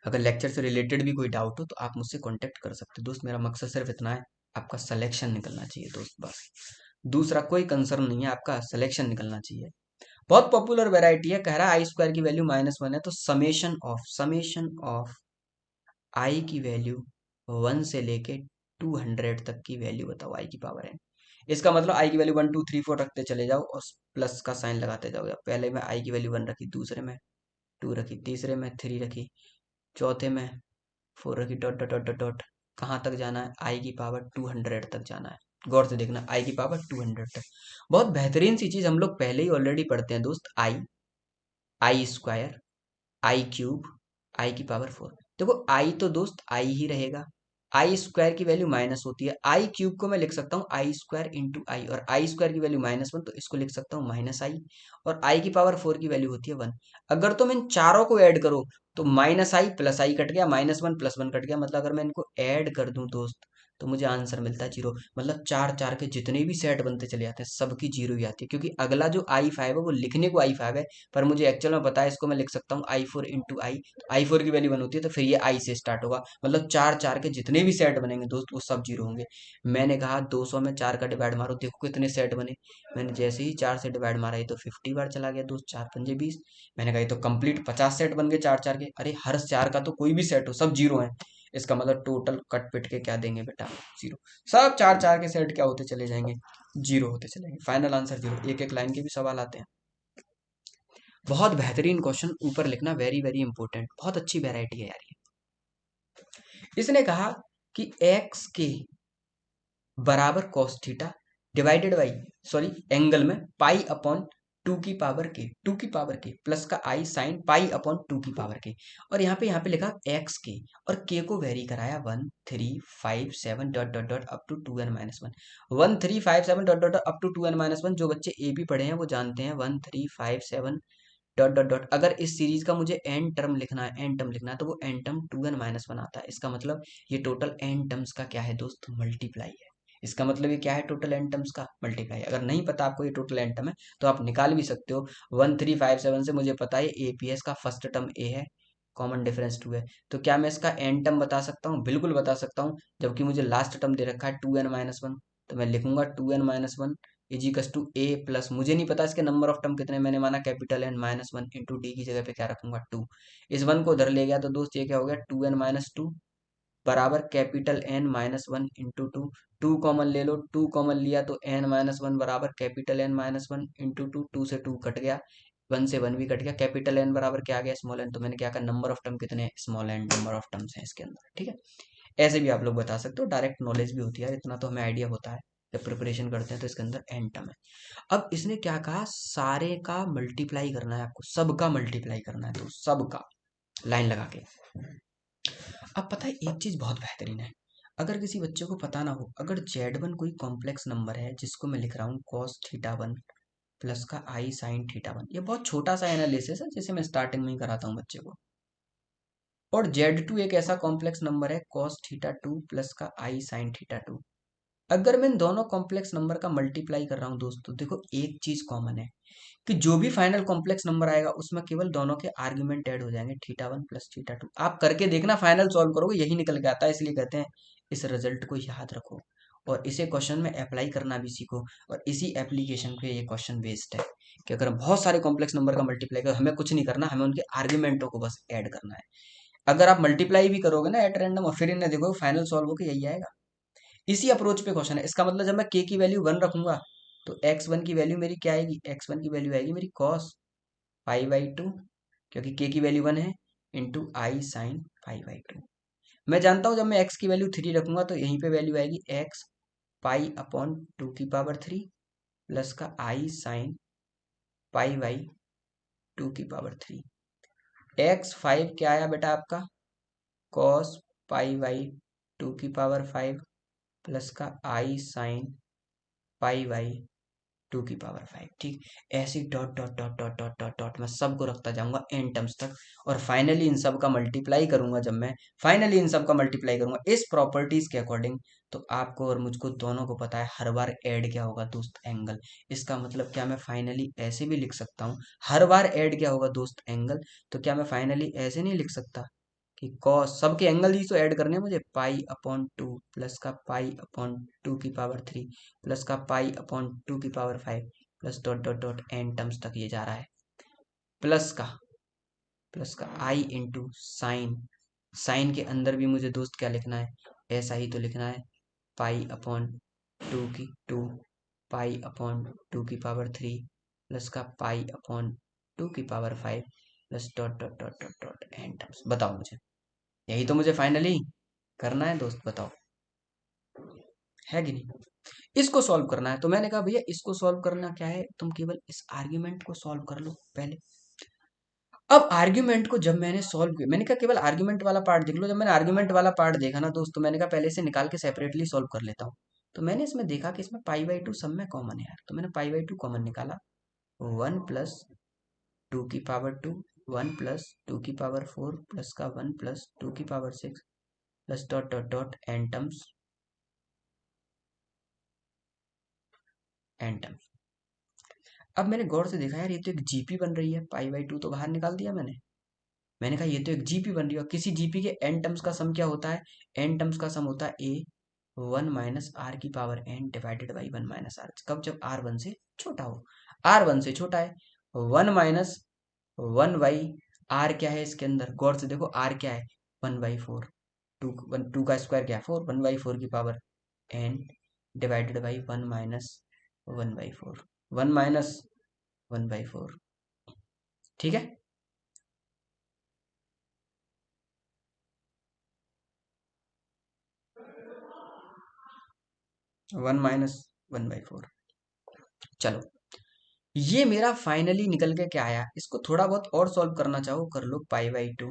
अगर लेक्चर से रिलेटेड भी कोई डाउट हो तो आप मुझसे कांटेक्ट कर सकते हो दोस्त। मेरा मकसद सिर्फ इतना है, आपका सिलेक्शन निकलना चाहिए दोस्त, बस। दूसरा कोई कंसर्न नहीं है, आपका सिलेक्शन निकलना चाहिए। बहुत पॉपुलर वैरायटी है, कह रहा है आई स्क्वायर की वैल्यू माइनस वन है, तो समेशन ऑफ आई की वैल्यू वन से लेके 200 तक की वैल्यू बताओ आई की पावर है। इसका मतलब आई की value one two three four रखते चले जाओ और प्लस का साइन लगाते जाओ। पहले में आई की वैल्यू वन रखी, दूसरे में टू रखी, तीसरे में थ्री रखी, चौथे में फोर रखी, dot dot dot dot dot. कहाँ तक जाना है? आई की पावर 200 तक जाना है। गौर से देखना, आई की पावर 200 तक। बहुत बेहतरीन सी चीज हम लोग पहले ही ऑलरेडी पढ़ते हैं दोस्त, आई, आई स्क्वायर, आई क्यूब, आई की पावर फोर। देखो आई तो दोस्त आई ही रहेगा, आई स्क्वायर की वैल्यू माइनस होती है, आई क्यूब को मैं लिख सकता हूँ आई स्क्वायर इंटू आई, और आई स्क्वायर की वैल्यू -1 तो इसको लिख सकता हूँ माइनस आई, और आई की पावर 4 की वैल्यू होती है 1। अगर तुम इन चारों को ऐड करो तो minus I plus I cut गया, -1 प्लस 1 कट गया, मतलब अगर मैं इनको ऐड कर दूं दोस्त तो मुझे आंसर मिलता है 0। मतलब चार चार के जितने भी सेट बनते चले जाते हैं सबकी 0 ही आती है, क्योंकि अगला जो i5 है वो लिखने को i5 है, पर मुझे एक्चुअल में पता है इसको मैं लिख सकता हूँ i4 इंटू आई, i4 की वैल्यू 1 होती है तो फिर ये i से स्टार्ट होगा। मतलब चार चार के जितने भी सेट बनेंगे दोस्त वो सब 0 होंगे। मैंने कहा 200 में 4 का डिवाइड मारो, देखो कितने सेट बने। मैंने जैसे ही 4 से डिवाइड मारा ये तो 50 बार चला गया दोस्त, 4 पंजे 20। मैंने कहा ये तो कंप्लीट 50 सेट बन गए चार चार के। अरे हर चार का तो कोई भी सेट हो सब 0 है, इसका मतलब टोटल कट पिट के क्या देंगे बेटा, 0। सब चार चार के सेट क्या होते चले जाएंगे, 0 होते चलेंगे। Final answer 0। एक एक लाइन के भी सवाल आते हैं। बहुत बेहतरीन क्वेश्चन, ऊपर लिखना वेरी वेरी इंपॉर्टेंट, बहुत अच्छी वैरायटी है यार ये। इसने कहा कि एक्स के बराबर cos theta divided by, sorry angle में पाई अपॉन 2 की पावर के प्लस का आई साइन पाई अपॉन 2 की पावर के, और यहाँ पे लिखा एक्स के और के को वेरी कराया 1 3 5 7 dot dot dot up to 2n-1। 1 3 5 7 dot dot up to 2n-1, जो बच्चे ए बी पढ़े हैं वो जानते हैं 1 3 5 7 डॉट डॉट डॉट। अगर इस सीरीज का मुझे एन टर्म लिखना है, एन टर्म लिखना है तो वो एन टर्म 2n-1 आता है। इसका मतलब ये टोटल एन टर्म्स का क्या है दोस्त, मल्टीप्लाई है। इसका मतलब ये क्या है, टोटल एन टर्म्स का मल्टीप्लाई। अगर नहीं पता आपको ये टोटल एन टर्म है तो आप निकाल भी सकते हो। 1 3 5 7 से मुझे पता है एपीएस का फर्स्ट टर्म ए है, कॉमन डिफरेंस 2 है, तो क्या मैं इसका एन टर्म बता सकता हूँ, बिल्कुल बता सकता हूँ। जबकि मुझे लास्ट टर्म दे रखा है 2n-1, तो मैं लिखूंगा 2n-1 इजिकस टू ए प्लस, मुझे नहीं पता इसके नंबर ऑफ टर्म कितने, मैंने माना कैपिटल एन -1 इंटू डी की जगह पे क्या रखूंगा 2। इस वन को उधर ले गया तो दोस्त ये क्या हो गया 2n-2 बराबर capital N -1 into two. Two common ले लो, टू कॉमन लिया तो n-1 बराबर capital N -1 into two, two से टू कट गया, वन से वन भी कट गया, कैपिटल एन बराबर क्या आ गया स्मॉल एन। तो मैंने क्या कहा नंबर ऑफ टर्म कितने, small N number of terms हैं इसके अंदर, ठीक है। ऐसे भी आप लोग बता सकते हो, डायरेक्ट नॉलेज भी होती है, इतना तो हमें आइडिया होता है जब प्रिपरेशन करते हैं तो इसके अंदर एन टर्म है। अब इसने क्या कहा, सारे का मल्टीप्लाई करना है आपको, सबका मल्टीप्लाई करना है, तो सबका लाइन लगा के। अब पता है एक चीज बहुत बेहतरीन है, अगर किसी बच्चे को पता ना हो, अगर z1 कोई कॉम्प्लेक्स नंबर है जिसको मैं लिख रहा हूँ cos थीटा 1 प्लस का आई साइन थीटा 1, ये बहुत छोटा सा एनालिसिस है जिसे मैं स्टार्टिंग में ही कराता हूँ बच्चे को। और z2 एक ऐसा कॉम्प्लेक्स नंबर है cos थीटा 2 प्लस का आई साइन थीटा 2। अगर मैं इन दोनों कॉम्प्लेक्स नंबर का मल्टीप्लाई कर रहा हूँ दोस्तों, देखो एक चीज कॉमन है कि जो भी फाइनल कॉम्प्लेक्स नंबर आएगा उसमें केवल दोनों के आर्ग्यूमेंट ऐड हो जाएंगे, थीटा 1 प्लस थीटा 2। आप करके देखना, फाइनल सॉल्व करोगे यही निकल के आता है, इसलिए कहते हैं इस रिजल्ट को याद रखो और इसे क्वेश्चन में अप्लाई करना भी सीखो। और इसी एप्लीकेशन पे ये क्वेश्चन बेस्ड है कि अगर हम बहुत सारे कॉम्प्लेक्स नंबर का मल्टीप्लाई करो, हमें कुछ नहीं करना, हमें उनके आर्ग्यूमेंटों को बस ऐड करना है। अगर आप मल्टीप्लाई भी करोगे ना एट रैंडम और फिर इन्हें देखो फाइनल सॉल्व होकर यही आएगा। इसी अप्रोच पे क्वेश्चन है। इसका मतलब जब मैं के की वैल्यू 1 रखूंगा तो x1 की वैल्यू मेरी क्या आएगी, x1 की वैल्यू आएगी मेरी cos π/2, क्योंकि के की वैल्यू 1 है, इंटू आई साइन π/2। मैं जानता हूं जब मैं x की वैल्यू 3 रखूंगा तो यहीं पे वैल्यू आएगी x π/2 प्लस का आई साइन π/2। x5 क्या आया बेटा आपका, cos π/2 प्लस का आई साइन π/2। ठीक, ऐसे dot dot dot dot dot dot dot मैं सबको रखता जाऊंगा एन टर्म्स तक, और फाइनली इन सब का मल्टीप्लाई करूंगा। जब मैं फाइनली इन सब का मल्टीप्लाई करूंगा इस प्रॉपर्टीज के अकॉर्डिंग, तो आपको और मुझको दोनों को पता है हर बार ऐड क्या होगा दोस्त, एंगल। इसका मतलब क्या मैं फाइनली ऐसे भी लिख सकता हूँ, हर बार ऐड क्या होगा दोस्त, एंगल। तो क्या मैं फाइनली ऐसे नहीं लिख सकता कि कॉस, सबके एंगल ही तो ऐड करने हैं मुझे, π/2 प्लस का π/2 प्लस का π/2 plus dot dot dot N terms तक ये जा रहा है, प्लस का आई इंटू साइन, साइन के अंदर भी मुझे दोस्त क्या लिखना है, ऐसा ही तो लिखना है, π/2 π/2 प्लस का π/2 plus dot dot dot dot dot N terms. बताओ मुझे, यही तो मुझे फाइनली करना है दोस्त, बताओ है कि नहीं। इसको सॉल्व करना है, तो मैंने कहा भैया इसको सॉल्व करना क्या है, तुम केवल इस आर्ग्यूमेंट को सॉल्व कर लो पहले। अब आर्ग्यूमेंट को जब मैंने सॉल्व किया, मैंने कहा केवल आर्ग्यूमेंट वाला पार्ट देख लो। जब मैंने आर्ग्यूमेंट वाला पार्ट देखा ना दोस्तों, मैंने कहा पहले से निकाल के सेपरेटली सॉल्व कर लेता हूँ। तो मैंने इसमें देखा कि इसमें पाई बाई टू सब में कॉमन है यार, तो मैंने पाई बाई टू कॉमन निकाला। 1 + 2 की पावर 2, 1 + 2 की पावर 4 प्लस का 1 + 2 की power 6 plus dot dot dot N terms. अब मैंने गौर से देखा यार, ये तो एक जीपी बन रही है। पाई बाई टू तो बाहर निकाल दिया मैंने कहा ये तो एक जीपी बन रही है, और किसी जीपी के एन टर्म्स का सम क्या होता है? एन टर्म्स का सम होता है A 1 - r⁻n divided by 1 - r। कब? जब आर वन से छोटा हो। आर वन से छोटा है। 1 - 1/r क्या है इसके अंदर? गौर से देखो, आर क्या है? 1/4। टू का स्क्वायर क्या है? 4। 1/4 की पावर n डिवाइडेड बाई 1 - 1/4। 1 - 1/4। ठीक है। 1 - 1/4। चलो, ये मेरा फाइनली निकल के क्या आया? इसको थोड़ा बहुत और सॉल्व करना चाहो कर लो। Pi by two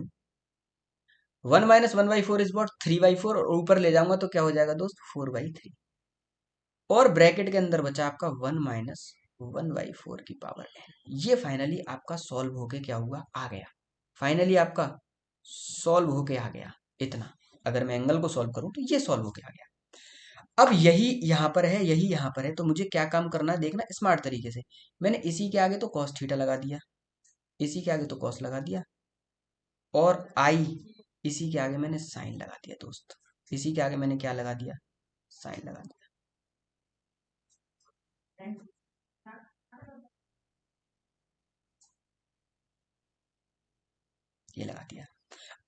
1 - 1/4 is what? 3/4। और ऊपर ले जाऊंगा तो क्या हो जाएगा दोस्त? 4/3। और ब्रैकेट के अंदर बचा आपका 1 - 1/4 की पावर n। ये फाइनली आपका सॉल्व होके क्या हुआ? आ गया। फाइनली आपका सॉल्व होके आ गया इतना। अगर मैं एंगल को सॉल्व करूं तो ये सॉल्व होके आ गया। अब यही यहाँ पर है, यही यहाँ पर है, तो मुझे क्या काम करना है देखना स्मार्ट तरीके से। मैंने इसी के आगे तो कॉस थीटा लगा दिया, इसी के आगे तो कॉस लगा दिया, और आई इसी के आगे मैंने साइन लगा दिया दोस्त। इसी के आगे मैंने क्या लगा दिया? साइन लगा दिया। ये लगा दिया।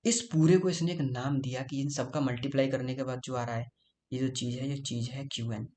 इस पूरे को इसने एक नाम दिया कि इन सबका मल्टीप्लाई करने के बाद जो आ रहा है, ये जो चीज है, ये चीज है क्यू एन।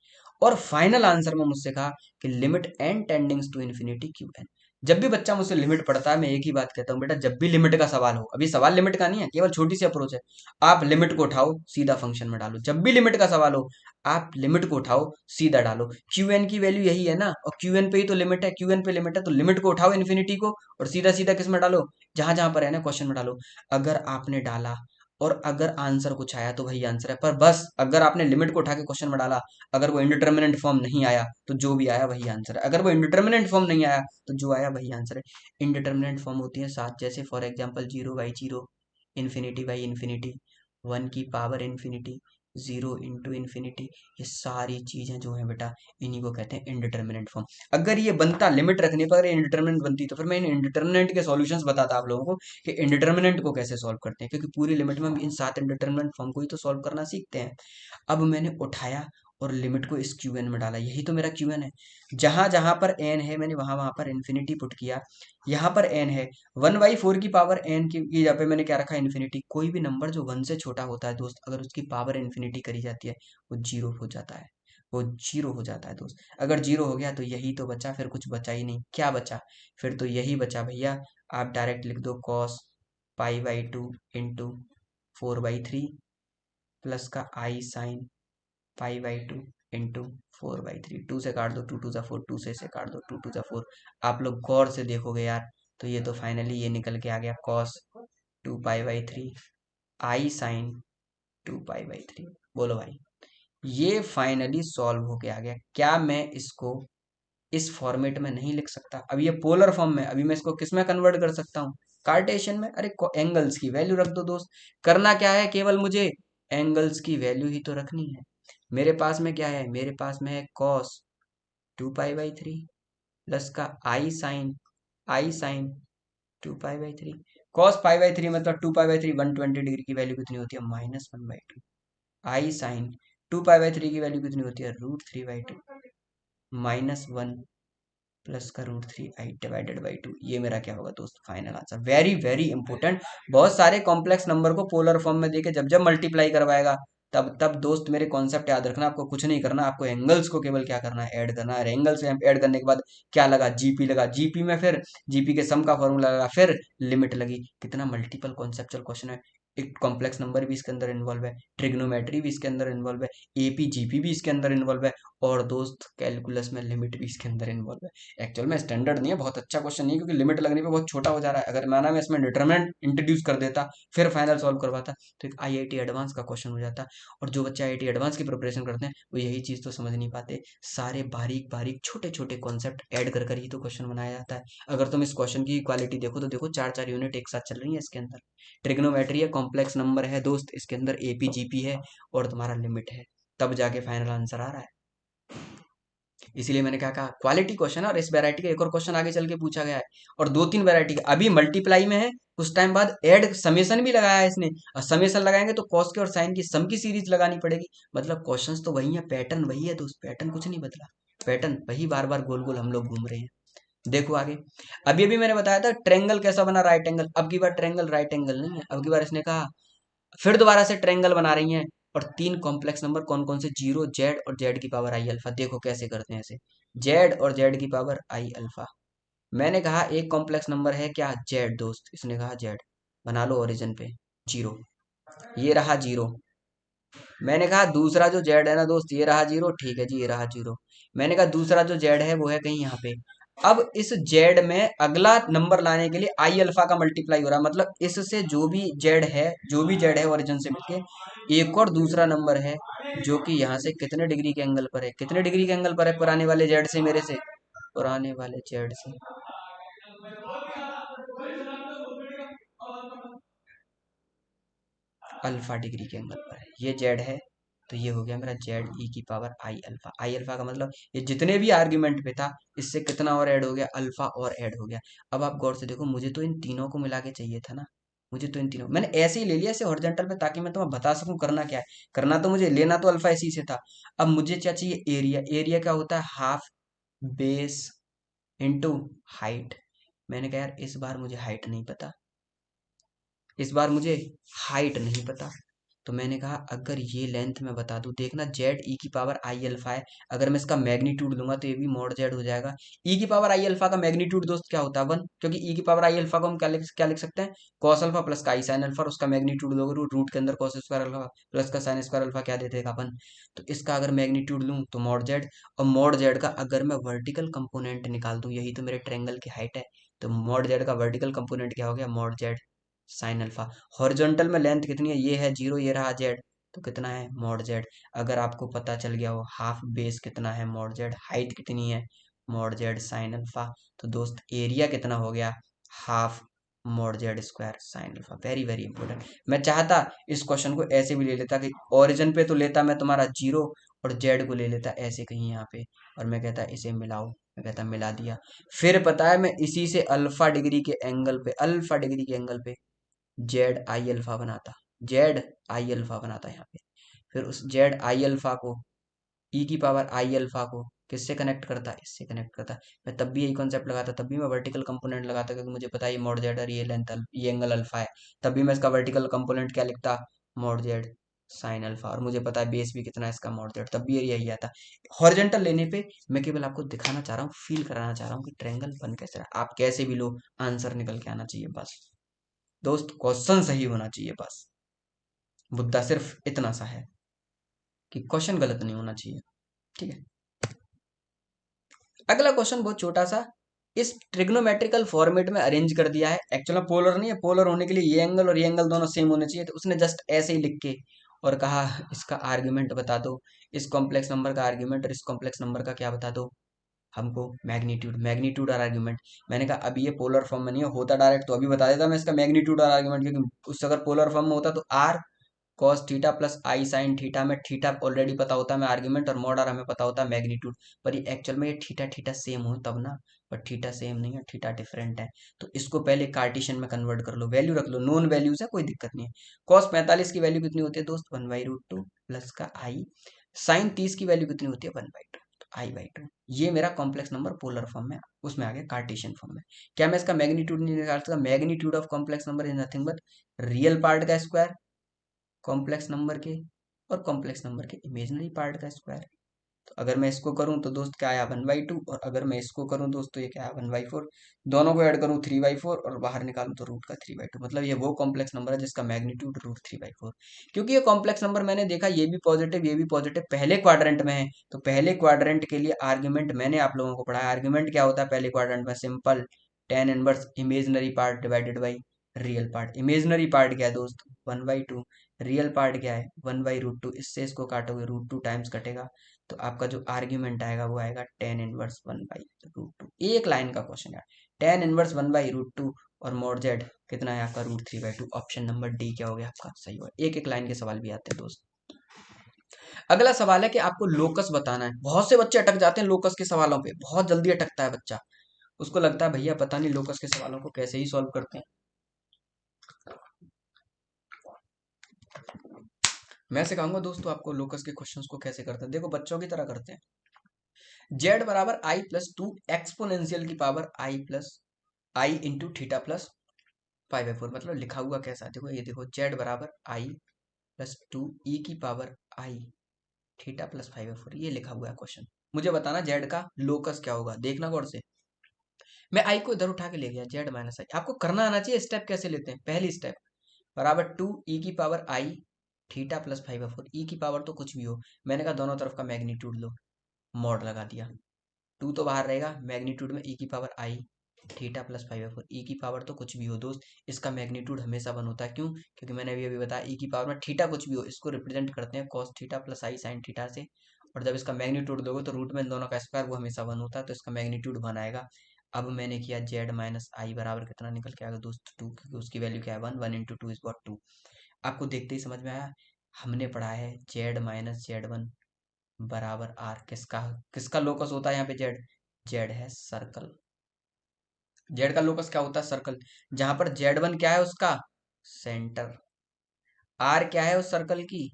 और फाइनल आंसर में मुझसे कहा कि limit N tending to infinity Q N. जब भी बच्चा मुझसे लिमिट पढ़ता है, मैं एक ही बात कहता हूँ, बेटा जब भी लिमिट का सवाल हो, अभी सवाल लिमिट का नहीं है, केवल छोटी सी अप्रोच है। आप लिमिट को उठाओ, सीधा फंक्शन में डालो। जब भी लिमिट का सवाल हो, आप लिमिट को उठाओ, सीधा डालो। क्यू एन की वैल्यू यही है ना, और क्यू एन पे ही तो लिमिट है। क्यू एन पे लिमिट है, तो लिमिट को उठाओ इन्फिनिटी को, और सीधा सीधा किस में डालो? जहां जहां पर है ना क्वेश्चन में डालो। अगर आपने डाला और अगर आंसर कुछ आया तो वही आंसर है। पर बस अगर आपने लिमिट को उठा के क्वेश्चन में डाला, अगर वो इंडिटरमिनेंट फॉर्म नहीं आया तो जो भी आया वही आंसर है। अगर वो इंडिटरमिनेंट फॉर्म नहीं आया तो जो आया वही आंसर है। इंडिटरमिनेंट फॉर्म होती है 7, जैसे फॉर एग्जांपल 0/0, इन्फिनिटी/इन्फिनिटी, 1 की पावर इन्फिनिटी, 0 × इन्फिनिटी। ये सारी चीजें जो है बेटा, इन्हीं को कहते हैं इंडिटरमिनेंट फॉर्म। अगर ये बनता लिमिट रखने पर इंडिटरमिनेंट बनती, तो फिर मैं इन इंडिटरमिनेंट के सॉल्यूशंस बताता आप लोगों को कि इंडिटरमिनेंट को कैसे सॉल्व करते हैं, क्योंकि पूरी लिमिट में हम इन 7 इंडिटरमिनेंट फॉर्म को ही तो सॉल्व करना सीखते हैं। अब मैंने उठाया और लिमिट को इस क्यू एन में डाला, यही तो मेरा क्यू एन है। जहां जहां पर एन है मैंने वहां वहां पर इन्फिनिटी पुट किया। यहाँ पर एन है, 1/4 की पावर n की जगह पे मैंने क्या रखा? इन्फिनिटी। कोई भी नंबर जो 1 से छोटा होता है दोस्त, अगर उसकी पावर इन्फिनिटी करी जाती है, वो जीरो हो जाता है। वो जीरो हो जाता है दोस्त। अगर जीरो हो गया तो यही तो बचा, फिर कुछ बचा ही नहीं। क्या बचा? फिर तो यही बचा भैया। आप डायरेक्ट लिख दो कॉस पाई/2 इंटू 4/3 प्लस का आई साइन पाई/2 इंटू 4/3। 2 से काट दो, 2 2 ज़ा 4, 2 से काट दो, 2 2 ज़ा 4। आप लोग गौर से देखोगे यार, तो ये तो फाइनली ये निकल के आ गया कॉस 2 पाई/3 आई साइन 2 पाई/3। बोलो भाई, ये फाइनली सॉल्व होके आ गया। क्या मैं इसको इस फॉर्मेट में नहीं लिख सकता? अभी ये पोलर फॉर्म में, अभी मैं इसको किस में कन्वर्ट कर सकता हूँ? कार्टेशियन में। अरे एंगल्स की वैल्यू रख दो दोस्त। करना क्या है? केवल मुझे एंगल्स की वैल्यू ही तो रखनी है। मेरे पास में क्या है? मेरे पास में है कॉस 2 पाई/3 प्लस का आई साइन 2 पाई/3। कॉस पाई/3 मतलब 2 पाई/3, 120 डिग्री की वैल्यू कितनी होती है? -1/2। आई साइन 2 पाई/3 की वैल्यू कितनी होती है? √3/2 -1 प्लस का √3 डिवाइडेड बाई 2। ये मेरा क्या होगा दोस्त? Final answer. Very very important. बहुत सारे कॉम्प्लेक्स नंबर को पोलर फॉर्म में देके जब जब मल्टीप्लाई करवाएगा, तब तब दोस्त मेरे कॉन्सेप्ट याद रखना। आपको कुछ नहीं करना, आपको एंगल्स को केवल क्या करना है? ऐड करना है। एंगल से ऐड करने के बाद क्या लगा? जीपी लगा। जीपी में फिर जीपी के सम का फॉर्मूला लगा, फिर लिमिट लगी। कितना मल्टीपल कॉन्सेप्चुअल क्वेश्चन है। एक कॉम्प्लेक्स नंबर भी इसके अंदर इन्वॉल्व है, ट्रिग्नोमेट्री भी इसके अंदर इन्वॉल्व है, एपी जीपी भी इसके अंदर इन्वॉल्व है, और दोस्त कैलकुलस में लिमिट भी इसके अंदर इन्वॉल्व है। एक्चुअल में स्टैंडर्ड नहीं है, बहुत अच्छा क्वेश्चन नहीं है, क्योंकि लिमिट लगने पे बहुत छोटा हो जा रहा है। अगर मैं इसमें डिटरमिनेंट इंट्रोड्यूस कर देता फिर फाइनल सॉल्व करवाता तो एक आईआईटी एडवांस का क्वेश्चन हो जाता। और जो बच्चे आईआईटी एडवांस की प्रिपरेशन करते हैं वो यही चीज़ तो समझ नहीं पाते, सारे बारीक बारीक छोटे छोटे कॉन्सेप्ट ऐड कर कर ही तो क्वेश्चन बनाया जाता है। अगर तुम इस क्वेश्चन की क्वालिटी देखो तो देखो, चार चार यूनिट एक साथ चल रही है इसके अंदर। ट्रिग्नोमेट्री है, कॉम्प्लेक्स नंबर है दोस्त, इसके अंदर एपी जीपी है, और तुम्हारा लिमिट है, तब जाके फाइनल आंसर आ रहा है। इसीलिए मैंने क्या कहा, क्वालिटी क्वेश्चन है। और इस वैरायटी का एक और क्वेश्चन आगे चल के पूछा गया है, और दो तीन वैरायटी का अभी मल्टीप्लाई में है, कुछ टाइम बाद ऐड समेशन भी लगाया है इसने। और समेशन लगाएंगे तो कॉस के और साइन की सम की सीरीज लगानी पड़ेगी। मतलब क्वेश्चंस तो वही है, पैटर्न वही है दोस्त, पैटर्न कुछ नहीं बदला, पैटर्न वही बार बार गोल गोल हम लोग घूम रहे हैं। देखो आगे, अभी अभी मैंने बताया था ट्रेंगल कैसा बना, राइट एंगल। अब की बार ट्रेंगल राइट एंगल नहीं है, अब की बार इसने कहा फिर दोबारा से ट्रायंगल बना रही हैं, और तीन कॉम्प्लेक्स नंबर कौन कौन से, जीरो, जेड और जेड की पावर आई अल्फा। देखो कैसे करते हैं ऐसे, जेड और जेड की पावर आई अल्फा। मैंने कहा एक कॉम्प्लेक्स नंबर है क्या, जेड दोस्त, इसने कहा जेड, बना लो ओरिजिन पे जीरो, ये रहा जीरो। मैंने कहा दूसरा जो जेड है ना दोस्त, ये रहा जीरो, ठीक है जी, ये रहा जीरो। मैंने कहा दूसरा जो जेड है वो है कहीं यहाँ पे। अब इस जेड में अगला नंबर लाने के लिए आई अल्फा का मल्टीप्लाई हो रहा है, मतलब इससे जो भी जेड है, जो भी जेड है ओरिजिन से मिलके एक और दूसरा नंबर है, जो कि यहाँ से कितने डिग्री के एंगल पर है, कितने डिग्री के एंगल पर है पुराने वाले जेड से, मेरे से, पुराने वाले जेड से अल्फा डिग्री के एंगल पर है, ये जेड है। तो ये हो गया मेरा जेड ई की power I alpha. I alpha का मतलब ये जितने भी आर्ग्यूमेंट पे था, इससे कितना और ऐड हो गया, अल्फा और ऐड हो गया। अब आप गौर से देखो, मुझे तो इन तीनों को मिला के चाहिए था ना, मुझे तो इन तीनों मैंने ऐसे ही ले लिया, ऐसे हॉरिजॉन्टल पे, ताकि मैं तुम्हें बता सकूं करना क्या है। करना तो मुझे, लेना तो अल्फा इसी से था। अब मुझे क्या चाहिए, एरिया। एरिया क्या होता है, हाफ बेस इंटू हाइट। मैंने कहा यार इस बार मुझे हाइट नहीं पता, इस बार मुझे हाइट नहीं पता। तो मैंने कहा अगर ये लेंथ मैं बता दूं, देखना जेड ई की पावर आई अल्फा है, अगर मैं इसका मैग्नीट्यूड लूंगा तो ये भी मॉड जेड हो जाएगा। ई की पावर आई अल्फा का मैग्नीट्यूड दोस्त क्या होता है, वन, क्योंकि ई की पावर आई अल्फा को हम क्या लिख सकते हैं, कॉस अल्फा प्लस का आई साइन अल्फा, और उसका मैग्नीट्यूड लोगे रूट के अंदर कॉस स्क्वायर अल्फा प्लस का साइन स्क्वायर अल्फा क्या दे देगा अपन। तो इसका अगर मैग्नीट्यूड लूँ तो मॉड जेड, और मॉड जेड का अगर मैं वर्टिकल कंपोनेंट निकाल दूं, यही तो मेरे ट्रेंगल की हाइट है, तो मॉड जेड का वर्टिकल कंपोनेंट क्या हो गया, mod Z sine alpha. Horizontal में लेंथ कितनी है, ये है जीरो, ये रहा जेड, तो कितना है मॉड जेड। अगर आपको पता चल गया हो हाफ बेस कितना है मॉड जेड, हाइट कितनी है मॉड जेड साइन अल्फा, तो दोस्त एरिया कितना हो गया, half mod Z square sine alpha. Very very important. मैं चाहता इस क्वेश्चन को ऐसे भी ले लेता कि ओरिजिन पे तो लेता मैं तुम्हारा जीरो, और जेड को ले लेता ऐसे कहीं यहाँ पे, और मैं कहता इसे मिलाओ, मैं कहता मिला दिया। फिर पता है मैं इसी से अल्फा डिग्री के एंगल पे, अल्फा डिग्री के एंगल पे जेड आई अल्फा बनाता, जेड आई अल्फा बनाता यहाँ पे। फिर उस जेड आई अल्फा को, ई की पावर आई अल्फा को किससे कनेक्ट करता, इससे कनेक्ट करता। मैं तब भी यही कॉन्सेप्ट लगाता, तब भी मैं वर्टिकल कंपोनेंट लगाता, क्योंकि मुझे पता है ये मॉड जेड और ये लेंथ, ये एंगल अल्फा है। तब भी मैं इसका वर्टिकल कंपोनेंट क्या लिखता, मॉड जेड साइन अल्फा, और मुझे पता है बेस भी कितना है इसका मॉड जेड, तब भी यही आता। हॉरिजॉन्टल लेने पे मैं केवल आपको दिखाना चाह रहा हूँ, फील कराना चाह रहा हूँ कि ट्रायंगल बन कैसे रहा है। आप कैसे भी लो, आंसर निकल के आना चाहिए बस दोस्त, क्वेश्चन सही होना चाहिए बस। मुद्दा सिर्फ इतना सा है कि क्वेश्चन गलत नहीं होना चाहिए, ठीक है। अगला क्वेश्चन बहुत छोटा सा, इस ट्रिग्नोमेट्रिकल फॉर्मेट में अरेंज कर दिया है। एक्चुअली पोलर नहीं है, पोलर होने के लिए ये एंगल और ये एंगल दोनों सेम होने चाहिए, तो उसने जस्ट ऐसे ही लिख के और कहा इसका आर्ग्यूमेंट बता दो, इस कॉम्प्लेक्स नंबर का आर्ग्यूमेंट और इस कॉम्प्लेक्स नंबर का क्या बता दो हमको, मैग्नीट्यूड। मैग्नीट्यूड और आर्ग्यूमेंट, मैंने कहा अभी ये पोलर फॉर्म में नहीं है, होता डायरेक्ट तो अभी बता देता मैं इसका मैग्नीट्यूड और आर्ग्यूमेंट, क्योंकि उससे अगर पोलर फॉर्म में होता तो R cos theta plus I sine theta में थीटा ऑलरेडी पता होता है मैं आर्ग्यूमेंट, और मॉड आर हमें पता होता है मैग्नीट्यूड। पर ये एक्चुअल में ये थीटा थीटा सेम हो तब ना, पर थीटा सेम नहीं है, थीटा डिफरेंट है। तो इसको पहले कार्टेशियन में कन्वर्ट कर लो, वैल्यू रख लो, नोन वैल्यूज है कोई दिक्कत नहीं है। कॉस 45 की वैल्यू कितनी होती है दोस्त, 1/√2 प्लस का आई। साइन 30 की वैल्यू कितनी होती है, 1/2, तो आई/2। ये मेरा कॉम्प्लेक्स नंबर पोलर फॉर्म में, उसमें आ गया कार्टेशियन फॉर्म में। क्या मैं इसका मैग्नीट्यूड नहीं निकाल सकता, magnitude of complex number is nothing but real part का स्क्वायर कॉम्प्लेक्स नंबर के, और कॉम्प्लेक्स नंबर के इमेजिनरी पार्ट का स्क्वायर। तो अगर मैं इसको करूं तो दोस्त क्या आया 1/2, और अगर मैं इसको करूं दोस्त तो ये क्या आया 1/4। दोनों को ऐड करूं 3/4, और बाहर निकालूं तो रूट का 3/2। मतलब ये वो कॉम्प्लेक्स नंबर है जिसका मैग्नीट्यूड √3/4। क्योंकि ये कॉम्प्लेक्स नंबर मैंने देखा ये भी पॉजिटिव पहले क्वाड्रेंट में है, तो पहले क्वाड्रेंट के लिए आर्ग्यूमेंट मैंने आप लोगों को पढ़ाया। आर्ग्यूमेंट क्या होता है पहले क्वाड्रेंट में? Simple tan inverse imaginary part divided by real part. Imaginary part क्या है दोस्त? 1/2। रियल पार्ट क्या है? 1/√2। इससे इसको काटोगे √2 टाइम्स कटेगा, तो आपका जो आर्ग्यूमेंट आएगा वो आएगा tan इनवर्स 1/√2। एक लाइन का क्वेश्चन है, tan इनवर्स 1/√2 और mod z कितना है आपका √3/2। ऑप्शन नंबर डी क्या हो गया आपका? सही हुआ। एक एक लाइन के सवाल भी आते हैं दोस्त। अगला सवाल है कि आपको लोकस बताना है। बहुत से बच्चे अटक जाते हैं लोकस के सवालों पे, बहुत जल्दी अटकता है बच्चा। उसको लगता है भैया पता नहीं लोकस के सवालों को कैसे ही सॉल्व करते हैं। मैं सिखाऊंगा दोस्तों आपको लोकस के क्वेश्चंस को कैसे करते हैं। देखो बच्चों की तरह करते हैं। z बराबर i+2 एक्सपोनेंशियल की पावर i+i × θ+5/4। मतलब लिखा हुआ कैसा है? देखो ये देखो, z बराबर i+2 e की पावर i θ+5/4, ये लिखा हुआ है क्वेश्चन। मुझे बताना z का लोकस क्या होगा। देखना गौर से, मैं i को इधर उठा के ले गया, z - i। आपको करना आना चाहिए स्टेप कैसे लेते हैं। पहली स्टेप बराबर 2 e की पावर i θ+5/4। e की पावर तो कुछ भी हो, मैंने कहा दोनों तरफ का मैग्नीट्यूड लो, मॉड लगा दिया। 2 तो बाहर रहेगा, मैग्नीट्यूड में e की पावर i θ+5/4। e की पावर तो कुछ भी हो दोस्त, इसका मैग्नीट्यूड हमेशा 1 होता है। क्यों? क्योंकि मैंने अभी बताया e की पावर में थीटा कुछ भी हो, इसको रिप्रेजेंट करते हैं cos θ+i sin θ से। और जब इसका मैग्नीट्यूड दोगे तो रूट में इन दोनों का स्क्वायर वो हमेशा 1 होता है, तो इसका मैग्नीट्यूड 1 आएगा। अब मैंने किया z - i बराबर कितना निकल के आएगा दोस्त? 2, क्योंकि उसकी वैल्यू क्या है 1। 1 × 2 = 2। आपको देखते ही समझ में आया। हमने पढ़ा है z - z1 बराबर r। किसका किसका लोकस होता है यहाँ पे? z है सर्कल। z का लोकस क्या होता है? सर्कल। जहां पर z1 क्या है? उसका सेंटर। r क्या है उस सर्कल की?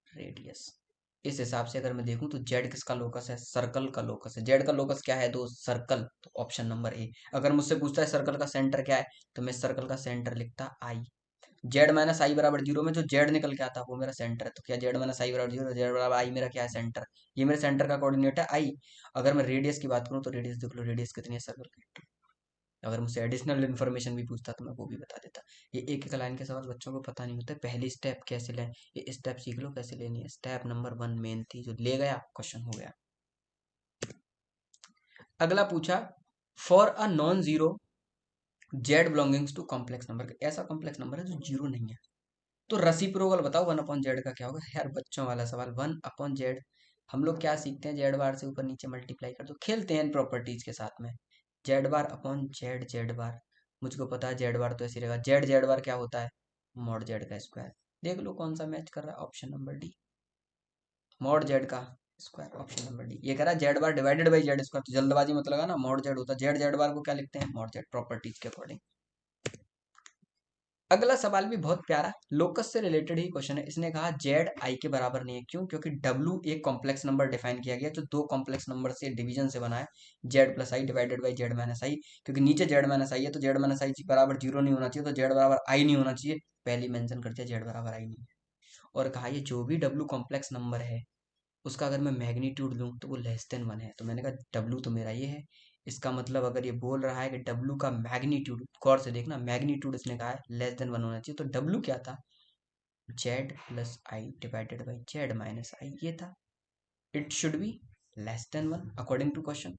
रेडियस। इस हिसाब से अगर मैं देखूं तो z किसका लोकस है? सर्कल का लोकस है। z का लोकस क्या है दोस्त? सर्कल। तो ऑप्शन नंबर ए। अगर मुझसे पूछता है सर्कल का सेंटर क्या है, तो मैं सर्कल का सेंटर लिखता i। z - i बराबर 0 में जो z निकल के आता है वो मेरा सेंटर है। तो क्या z - i बराबर 0? z बराबर i मेरा क्या है? सेंटर। ये मेरे सेंटर का कोऑर्डिनेट है i। अगर मैं रेडियस की बात करूं तो रेडियस देख लो, रेडियस कितनी है सर्कल की। अगर मुझसे एडिशनल इन्फॉर्मेशन भी पूछता तो मैं वो भी बता देता। ये एक एक लाइन के सवाल बच्चों को पता नहीं होता। पहली स्टेप कैसे लें, ये स्टेप सीख लो कैसे लेनी है। स्टेप नंबर 1 मेन थी, जो ले गया क्वेश्चन हो गया। अगला पूछा, for a non zero Z belongings to complex number. ऐसा कॉम्प्लेक्स नंबर है जो जीरो नहीं है, तो रेसिप्रोकल बताओ 1/z का क्या होगा। यार बच्चों वाला सवाल। 1/z हम लोग क्या सीखते हैं? जेड बार से ऊपर नीचे मल्टीप्लाई कर दो, खेलते हैं इन प्रॉपर्टीज के साथ में। Z bar upon Z, Z bar मुझको पता है, जेड बार तो ऐसे रहेगा। जेड जेड बार क्या होता है? मॉड जेड का स्क्वायर। देख लो कौन सा मैच कर रहा है। Option number D, mod Z का स्क्वायर। Option number D. ये कह रहा है Z bar divided by Z square, तो जल्दबाजी मत लगा ना, मॉड जेड होता है। जेड जेड बार को क्या लिखते हैं? मॉड जेड, प्रॉपर्टीज के अकॉर्डिंग। अगला सवाल भी बहुत प्यारा, लोकस से रिलेटेड ही क्वेश्चन है। इसने कहा जेड आई के बराबर नहीं है। क्यों? क्योंकि डब्ल्यू एक कॉम्प्लेक्स नंबर डिफाइन किया गया जो दो कॉम्प्लेक्स नंबर से डिवीजन से बना है, z+i डिवाइडेड बाई z-i। क्योंकि नीचे z-i है तो z-i बराबर 0 नहीं होना चाहिए, तो z बराबर i नहीं होना चाहिए। पहले मेंशन कर दिया z बराबर i नहीं है। और कहा ये जो भी डब्ल्यू कॉम्प्लेक्स नंबर है उसका अगर मैं मैग्नीट्यूड लूँ तो वो लेस देन 1 है। तो मैंने कहा डब्ल्यू तो मेरा ये है, इसका मतलब अगर ये बोल रहा है कि डब्ल्यू का मैग्नीट्यूड, गौर से देखना, मैग्नीट्यूड इसने कहा है लेस देन 1 होना चाहिए, तो डब्ल्यू क्या था? z+i डिवाइडेड बाई z-i, ये था। It should be less than 1 according to question.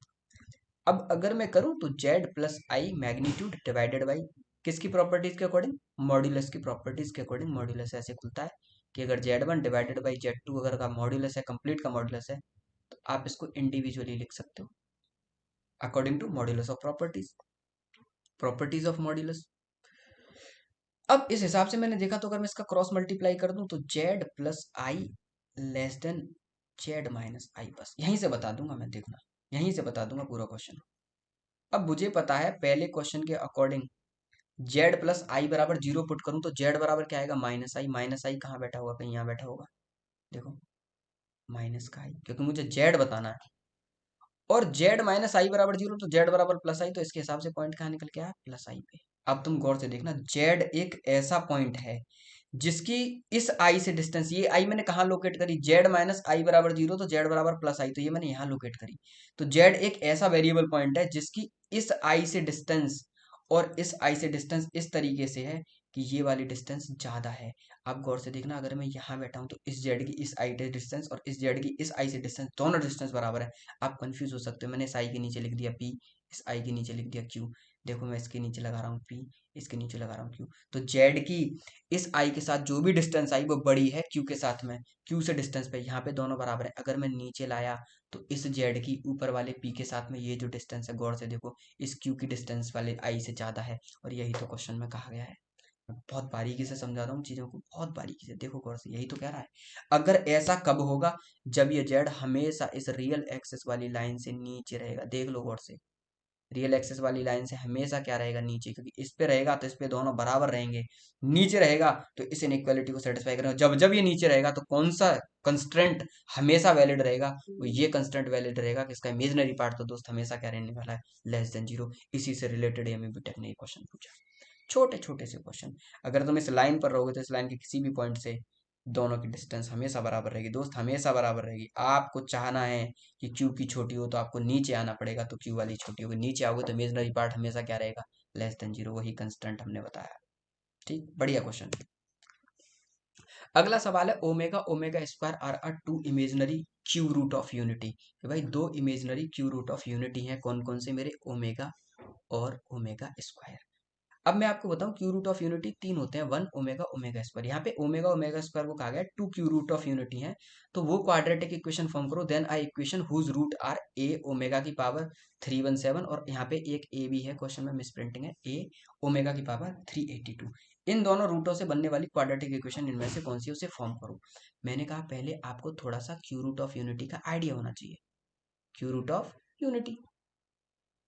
अब अगर मैं करूं तो z+i मैग्नीट्यूड डिवाइडेड बाई किसकी प्रॉपर्टीज के अकॉर्डिंग? मॉड्यूलस की प्रॉपर्टीज के अकॉर्डिंग। मॉड्यूलस ऐसे खुलता है कि अगर z1 डिवाइडेड बाई z2 अगर का मॉड्यूलस है, कंप्लीट का मॉड्यूलस है, तो आप इसको इंडिविजुअली लिख सकते हो according to modulus of properties, properties of modulus. अब इस हिसाब से मैंने देखा, तो अगर मैं इसका क्रॉस मल्टीप्लाई कर दूं तो z+i लेस देन z-i, बस यहीं से बता दूंगा मैं, देखना यहीं से बता दूंगा पूरा क्वेश्चन। अब मुझे पता है पहले क्वेश्चन के अकॉर्डिंग z+i बराबर 0 पुट करूं तो z बराबर क्या आएगा? -i। -i कहाँ बैठा होगा? कहीं यहाँ बैठा होगा, देखो माइनस का i, क्योंकि मुझे z बताना है। और z-i बराबर 0 तो z बराबर +i, तो इसके हिसाब से पॉइंट कहाँ निकल के आया? +i पे। अब तुम गौर से देखना, z एक ऐसा पॉइंट है जिसकी इस आई से डिस्टेंस, ये आई मैंने कहाँ लोकेट करी, जेड माइनस आई बराबर 0, तो जेड बराबर प्लस आई, तो ये मैंने यहाँ लोकेट करी। तो जेड एक ऐसा वेरिएबल पॉइंट है जिसकी इस आई से डिस्टेंस और इस आई से डिस्टेंस इस तरीके से है कि ये वाली डिस्टेंस ज्यादा है। आप गौर से देखना, अगर मैं यहाँ बैठा हूँ तो इस जेड की इस आई से डिस्टेंस और इस जेड की इस आई से डिस्टेंस, दोनों डिस्टेंस बराबर है। आप कंफ्यूज हो सकते हो, मैंने इस आई के नीचे लिख दिया पी, इस आई के नीचे लिख दिया क्यू। देखो मैं इसके नीचे लगा रहा हूँ पी, इसके नीचे लगा रहा हूँ क्यू। तो जेड की इस आई के साथ जो भी डिस्टेंस आई वो बड़ी है क्यू के साथ में, क्यू से डिस्टेंस पे यहाँ पे दोनों बराबर है। अगर मैं नीचे लाया तो इस जेड की ऊपर वाले पी के साथ में ये जो डिस्टेंस है, गौर से देखो, इस क्यू की डिस्टेंस वाले आई से ज्यादा है। और यही तो क्वेश्चन में कहा गया है। मैं बहुत बारीकी से समझा रहा हूँ चीजों को, बहुत बारीकी से देखो गौर से, यही तो कह रहा है। अगर ऐसा कब होगा, जब ये जेड हमेशा इस रियल एक्सेस वाली लाइन से नीचे रहेगा। देख लो गौर से, रियल एक्सेस वाली लाइन से हमेशा क्या रहेगा, नीचे, क्योंकि इस पे रहेगा तो इस पे दोनों बराबर रहेंगे। नीचे रहेगा तो इस इनइक्वालिटी को सेटिस्फाई करेगा। जब जब ये नीचे रहेगा तो कौन सा कंस्ट्रेंट हमेशा वैलिड रहेगा, वो ये कंस्ट्रेंट वैलिड रहेगा कि इसका इमेजिनरी पार्ट तो दोस्त हमेशा क्या रहने वाला है, लेस देन 0। इसी से रिलेटेड हमें बीटेक ने क्वेश्चन पूछा, छोटे छोटे से क्वेश्चन। अगर तुम इस लाइन पर रहोगे तो इस लाइन के किसी भी पॉइंट से दोनों की डिस्टेंस हमेशा बराबर रहेगी दोस्त, हमेशा बराबर रहेगी। आपको चाहना है कि क्यू की छोटी हो तो आपको नीचे आना पड़ेगा, तो क्यू वाली छोटी होगी। नीचे आओगे तो इमेजिनरी पार्ट हमेशा क्या रहेगा, लेस देन 0, वही कंस्टेंट हमने बताया। ठीक, बढ़िया क्वेश्चन। अगला सवाल है, omega omega square are are two imaginary cube root of unity. कि भाई दो imaginary cube root of unity हैं, कौन कौन से मेरे, ओमेगा और ओमेगा स्क्वायर। अब मैं आपको बताऊं, क्यू रूट ऑफ यूनिटी तीन होते हैं, वन ओमेगा ओमेगा स्क्वायर। यहाँ पे ओमेगा ओमेगा स्क्वायर को कहा गया two cube root of unity है। तो वो क्वाड्रेटिक इक्वेशन फॉर्म करो, then I equation whose root are a omega की पावर 317, और यहाँ पे एक ए भी है, क्वेश्चन में मिस प्रिंटिंग है, ए ओमेगा की पावर 382। इन दोनों रूटों से बनने वाली क्वाड्रेटिक इक्वेशन इनमें से कौन सी है, उसे फॉर्म करो। मैंने कहा पहले आपको थोड़ा सा क्यू रूट ऑफ यूनिटी का आइडिया होना चाहिए। क्यू रूट ऑफ यूनिटी,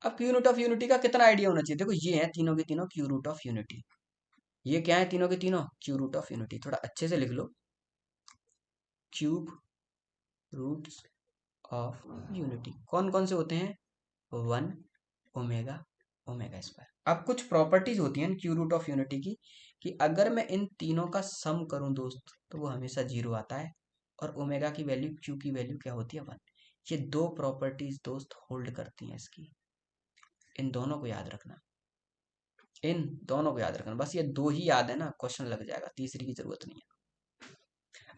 अब क्यू रूट ऑफ यूनिटी का कितना आइडिया होना चाहिए, देखो ये है तीनों के तीनों क्यू रूट ऑफ यूनिटी। ये क्या है, तीनों के तीनों क्यू रूट ऑफ यूनिटी। थोड़ा अच्छे से लिख लो, क्यूब रूट्स ऑफ यूनिटी कौन कौन से होते हैं, वन ओमेगा ओमेगा स्क्वायर। अब कुछ प्रॉपर्टीज होती हैं क्यू रूट ऑफ यूनिटी की, कि अगर मैं इन तीनों का सम करूं दोस्त तो वो हमेशा 0 आता है, और ओमेगा की वैल्यू क्यू की वैल्यू क्या होती है, 1। ये दो प्रॉपर्टीज दोस्त होल्ड करती हैं इसकी, इन दोनों को याद रखना, इन दोनों को याद रखना, बस ये दो ही याद है ना, क्वेश्चन लग जाएगा, तीसरी की जरूरत नहीं है।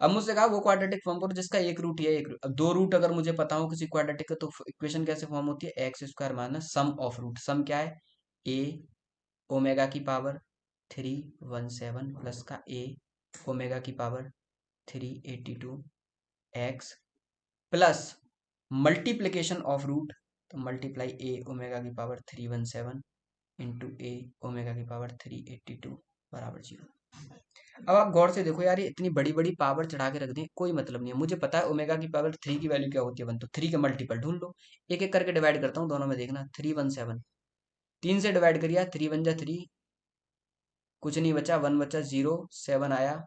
अब मुझसे कहा वो क्वाड्रेटिक फॉर्म करो जिसका एक रूट है, एक रूट। अब दो रूट अगर मुझे पता हो किसी क्वाड्रेटिक का, तो इक्वेशन कैसे फॉर्म होती है, X square minus sum of root. Sum क्या है, ए ओमेगा की पावर 317 प्लस का ए ओमेगा की power 382 X, plus multiplication of root, तो मल्टीप्लाई ए ओमेगा की पावर 317 इंटू ए ओमेगा की पावर 382 बराबर 0। अब आप गौर से देखो यार, ये इतनी बड़ी बड़ी पावर चढ़ा के रख दी, कोई मतलब नहीं है। मुझे पता है ओमेगा की पावर 3 की वैल्यू क्या होती है, 1, तो 3 का मल्टीपल ढूंढ लो। एक एक करके डिवाइड करता हूँ दोनों में, देखना 317, 3 से डिवाइड करिए, 3 × 1 = 3, कुछ नहीं बचा, 1 बचा, 0 7 आया,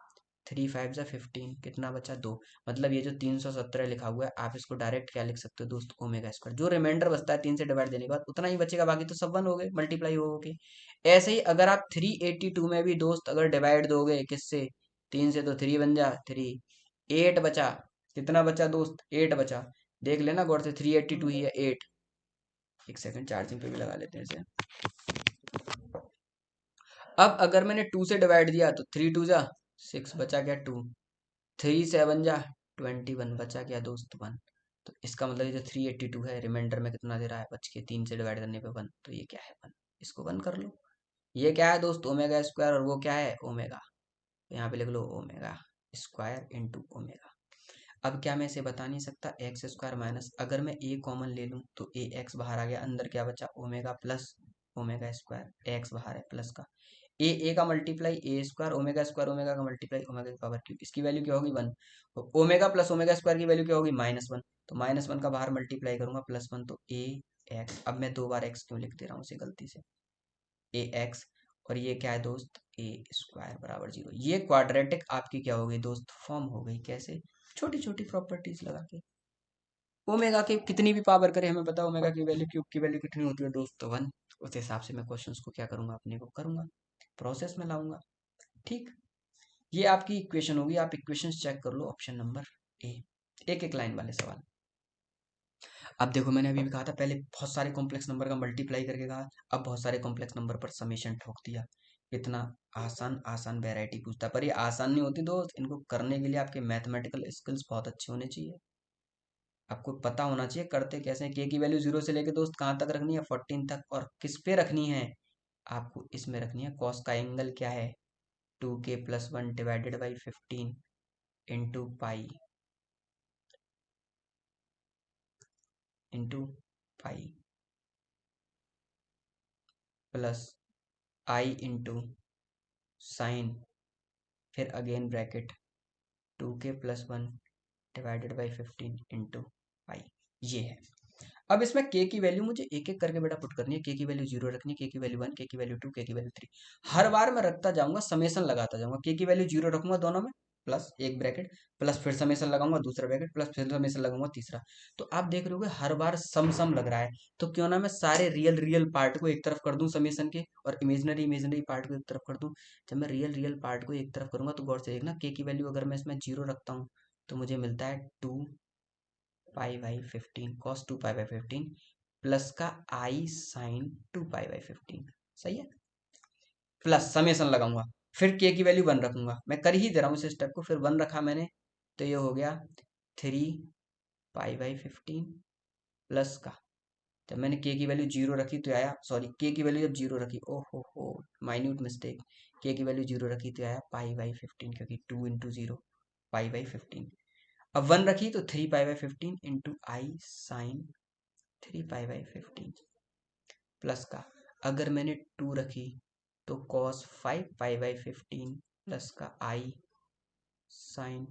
3 × 5 = 15, कितना बचा, 2। मतलब ये जो 317 लिखा हुआ है, आप इसको डायरेक्ट क्या लिख सकते हो दोस्त, ओमेगा स्क्वायर। जो रिमाइंडर बचता है 3 से डिवाइड देने के बाद उतना ही बचेगा, बाकी तो सब 1 हो गए, मल्टीप्लाई हो गए। ऐसे ही अगर आप 382 में भी दोस्त अगर डिवाइड दोगे किससे, 3 से, तो 3 बन जा 3, 8 बचा, कितना बचा दोस्त, 8 बचा। देख लेना गौर से, 382 ही है 8। एक सेकंड चार्जिंग पे भी लगा लेते हैं इसे। अब अगर मैंने 2 से डिवाइड दिया तो 3 × 2 = 6, बचा क्या 2, 3 × 7 = 21, बचा क्या दोस्त 1। तो इसका मतलब ये जो 382 है, रिमाइंडर में कितना दे रहा है, बच के 3 से डिवाइड करने पे 1, तो ये क्या है 1। इसको 1 कर लो। ये क्या है दोस्त, ओमेगा स्क्वायर, और वो क्या है ओमेगा, तो यहाँ पे लिख लो ओमेगा स्क्वायर इंटू ओमेगा। अब क्या मैं इसे बता नहीं सकता, एक्स स्क्वायर माइनस, अगर मैं ए कॉमन ले लूँ तो ए एक्स बाहर आ गया, अंदर क्या बचा omega plus omega square, x बाहर है प्लस का, ए का मल्टीप्लाई ए स्क्वायर ओमेगा का मल्टीप्लाई ओमेगा की पावर क्यूब, इसकी वैल्यू क्या होगी 1। ओमेगा प्लस ओमेगा स्क्वायर की वैल्यू क्या होगी, -1, तो -1 का बाहर मल्टीप्लाई करूंगा +1, तो ए एक्स। अब मैं 2 बार एक्स क्यों लिख दे रहा हूँ इसे गलती से, ए एक्स, और ये क्या है दोस्त, ए स्क्वायर बराबर 0। ये क्वाड्रेटिक आपकी क्या हो गई दोस्त, फॉर्म हो गई। कैसे, छोटी छोटी प्रॉपर्टीज लगा के। ओमेगा की कितनी भी पावर करे, हमें पता है ओमेगा की वैल्यू क्यूब की वैल्यू कितनी होती है दोस्त, तो 1। उस हिसाब से मैं क्वेश्चंस को क्या करूंगा, अपने को करूंगा, प्रोसेस में लाऊंगा। ठीक, ये आपकी इक्वेशन होगी, आप इक्वेशन चेक कर लो, ऑप्शन नंबर ए। एक एक लाइन वाले सवाल। अब देखो, मैंने अभी भी कहा था, पहले बहुत सारे कॉम्प्लेक्स नंबर का मल्टीप्लाई करके कहा, अब बहुत सारे कॉम्प्लेक्स नंबर पर समेशन ठोक दिया। इतना आसान आसान वैरायटी पूछता, पर ये आसान नहीं होती दोस्त, इनको करने के लिए आपके मैथमेटिकल स्किल्स बहुत अच्छे होने चाहिए। आपको पता होना चाहिए करते कैसे हैं। के की वैल्यू 0 से लेके दोस्त कहाँ तक रखनी है, 14 तक, और किस पे रखनी है, आपको इसमें रखनी है। कॉस का एंगल क्या है, 2k+1 divided by 15 into pi, into pi, plus I into sine, फिर again bracket 2k+1 divided by 15 into pi. ये है। अब इसमें के की वैल्यू मुझे एक एक करके बेटा पुट करनी है। के की वैल्यू 0 रखनी है, के की वैल्यू 1, के की वैल्यू 2, के की वैल्यू 3। हर बार मैं रखता जाऊंगा, समेशन लगाता जाऊंगा। के की वैल्यू 0 रखूंगा दोनों में, प्लस एक ब्रैकेट, प्लस फिर समेशन लगाऊंगा दूसरा ब्रैकेट, प्लस फिर समेशन लगाऊंगा तीसरा। तो आप देख रहे हो हर बार सम सम लग रहा है। तो क्यों ना मैं सारे रियल रियल पार्ट को एक तरफ कर दूं समेशन के, और इमेजनरी इमेजनरी पार्ट को एक तरफ कर दूं। जब मैं रियल रियल पार्ट को एक तरफ करूंगा तो गौर से देखना, के की वैल्यू अगर मैं इसमें 0 रखता हूँ तो मुझे मिलता है 2 पाई by 15 cos 2 pi by 15, plus का आई साइन 2 पाई बाई 15। सही है, प्लस समेसन लगाऊंगा, फिर के की वैल्यू 1 रखूंगा। मैं कर ही दे रहा हूँ इस स्टेप को, फिर 1 रखा मैंने, तो ये हो गया 3 पाई बाई 15, प्लस का, जब मैंने के की वैल्यू 0 रखी तो आया, सॉरी, के की वैल्यू जब 0 रखी, ओ हो, माइन्यूट मिस्टेक, के की वैल्यू 0 रखी तो आया पाई बाई 15, क्योंकि 2 इंटू 0 पाई बाई 15। अब 1 रखी तो 3 pi by 15 into I sine 3 pi by 15, plus का, अगर मैंने 2 रखी तो कॉस 5 पाई बाई 15, प्लस का आई साइन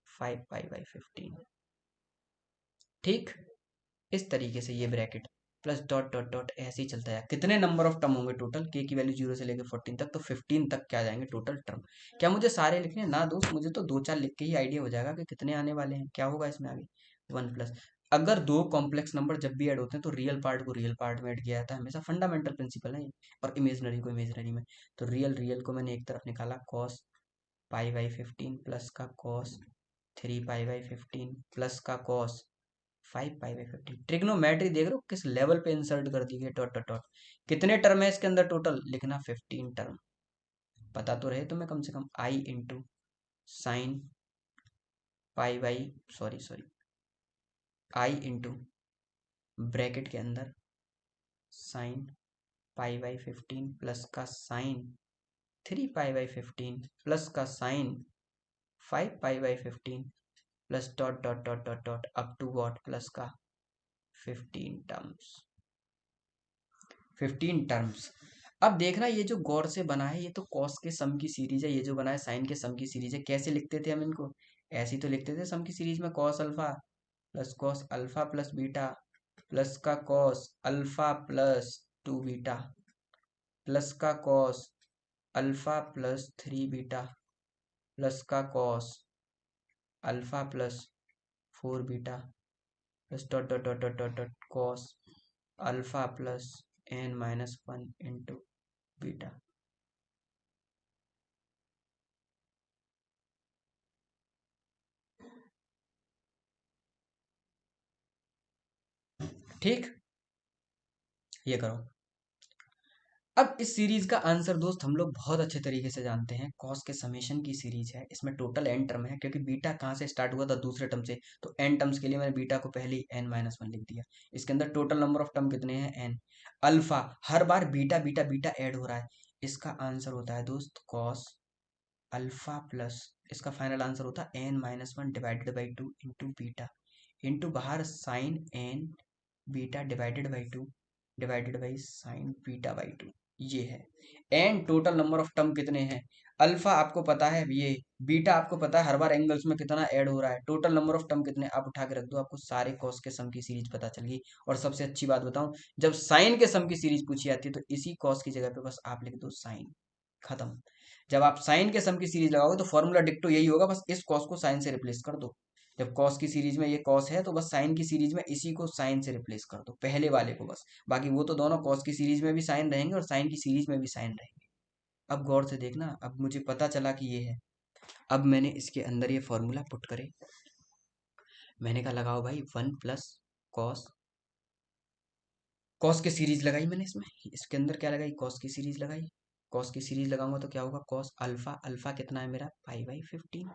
5 पाई बाई 15। ठीक, इस तरीके से ये bracket plus dot dot dot ऐसे ही चलता है। कितने नंबर ऑफ टर्म होंगे टोटल, के की वैल्यू 0 से लेकर 14 तक, तो 15 तक क्या जाएंगे टोटल टर्म। क्या मुझे सारे लिखने हैं? ना दोस्त, मुझे तो दो चार लिख के ही आइडिया हो जाएगा कि कितने आने वाले हैं, क्या होगा इसमें आगे। 1 प्लस, अगर दो कॉम्प्लेक्स नंबर जब भी ऐड होते हैं तो रियल पार्ट को रियल पार्ट में ऐड किया जाता है हमेशा, फंडामेंटल प्रिंसिपल है ये। और इमेजनरी को इमेजनरी में। तो रियल रियल को मैंने एक तरफ निकाला, कॉस पाई बाई 15, प्लस का कॉस 3 पाई बाई 15, प्लस का कॉस 5 पाई बाई 15। ट्रिग्नोमेट्री देख रहे हो किस लेवल पे इंसर्ट कर दी गई, डॉट डॉट डॉट। कितने टर्म है इसके अंदर टोटल, लिखना 15 टर्म। पता तो रहे तुम्हें कम से कम, I into sine pi by, sorry sorry, I into bracket के अंदर साइन पाई बाई 15, प्लस का साइन 3 पाई बाई 15, प्लस का sine 5 pi by 15, plus dot dot dot dot dot up to what, plus का 15 terms. 15 terms. अब देखना, ये जो गौर से बना है ये तो कॉस के सम की सीरीज है, ये जो बना है साइन के सम की सीरीज है। कैसे लिखते थे हम इनको, ऐसे ही तो लिखते थे सम की सीरीज में, cos alpha plus beta, plus का cos alpha plus 2 beta, plus का cos alpha plus 3 beta, plus का cos alpha plus 4 beta, plus dot dot dot dot dot dot cos alpha plus n-1 into beta. ठीक, ये करो। अब इस series का answer दोस्त हम लोग बहुत अच्छे तरीके से जानते हैं, कॉस के समेशन की सीरीज है, इसमें टोटल एन टर्म है, क्योंकि बीटा कहाँ से स्टार्ट हुआ था, दूसरे टर्म से। तो एन टर्म्स के लिए मैंने बीटा को पहले ही n-1 लिख दिया। इसके अंदर टोटल नंबर ऑफ टर्म कितने हैं, एन। अल्फा, हर बार बीटा बीटा बीटा ऐड हो रहा है। इसका आंसर होता है दोस्त कॉस अल्फा प्लस, इसका फाइनल आंसर होता है n-1 divided by 2 into beta, into बाहर sine N beta divided by 2 divided by sine beta by 2। ये है। And total number of term कितने हैं, अल्फा आपको पता है, ये बीटा आपको पता है, हर बार एंगल्स में कितना ऐड हो रहा है। टोटल नंबर ऑफ टर्म कितने, आप उठा के रख दो, आपको सारे कॉस के सम की सीरीज पता चल गई। और सबसे अच्छी बात बताऊं, जब साइन के सम की सीरीज पूछी जाती है तो इसी कॉस की जगह पे बस आप लिख दो साइन, खत्म। जब आप साइन के सम की सीरीज लगाओगे तो फॉर्मूला डिक्टो यही होगा, बस इस कॉस को साइन से रिप्लेस कर दो। जब कॉस की सीरीज में ये कॉस है तो बस साइन की सीरीज में इसी को साइन से रिप्लेस कर दो, पहले वाले को बस। बाकी वो तो दोनों कॉस की सीरीज में भी साइन रहेंगे और साइन की सीरीज में भी साइन रहेंगे। अब गौर से देखना, अब मुझे पता चला कि ये है, अब मैंने इसके अंदर ये फॉर्मूला पुट करे, मैंने कहा लगाओ भाई 1 प्लस कॉस, कॉस की सीरीज लगाई मैंने इसमें, इसके अंदर क्या लगाई, कॉस की सीरीज लगाई। कॉस की सीरीज लगाऊंगा तो क्या होगा, कॉस अल्फा, अल्फा कितना है मेरा पाई/15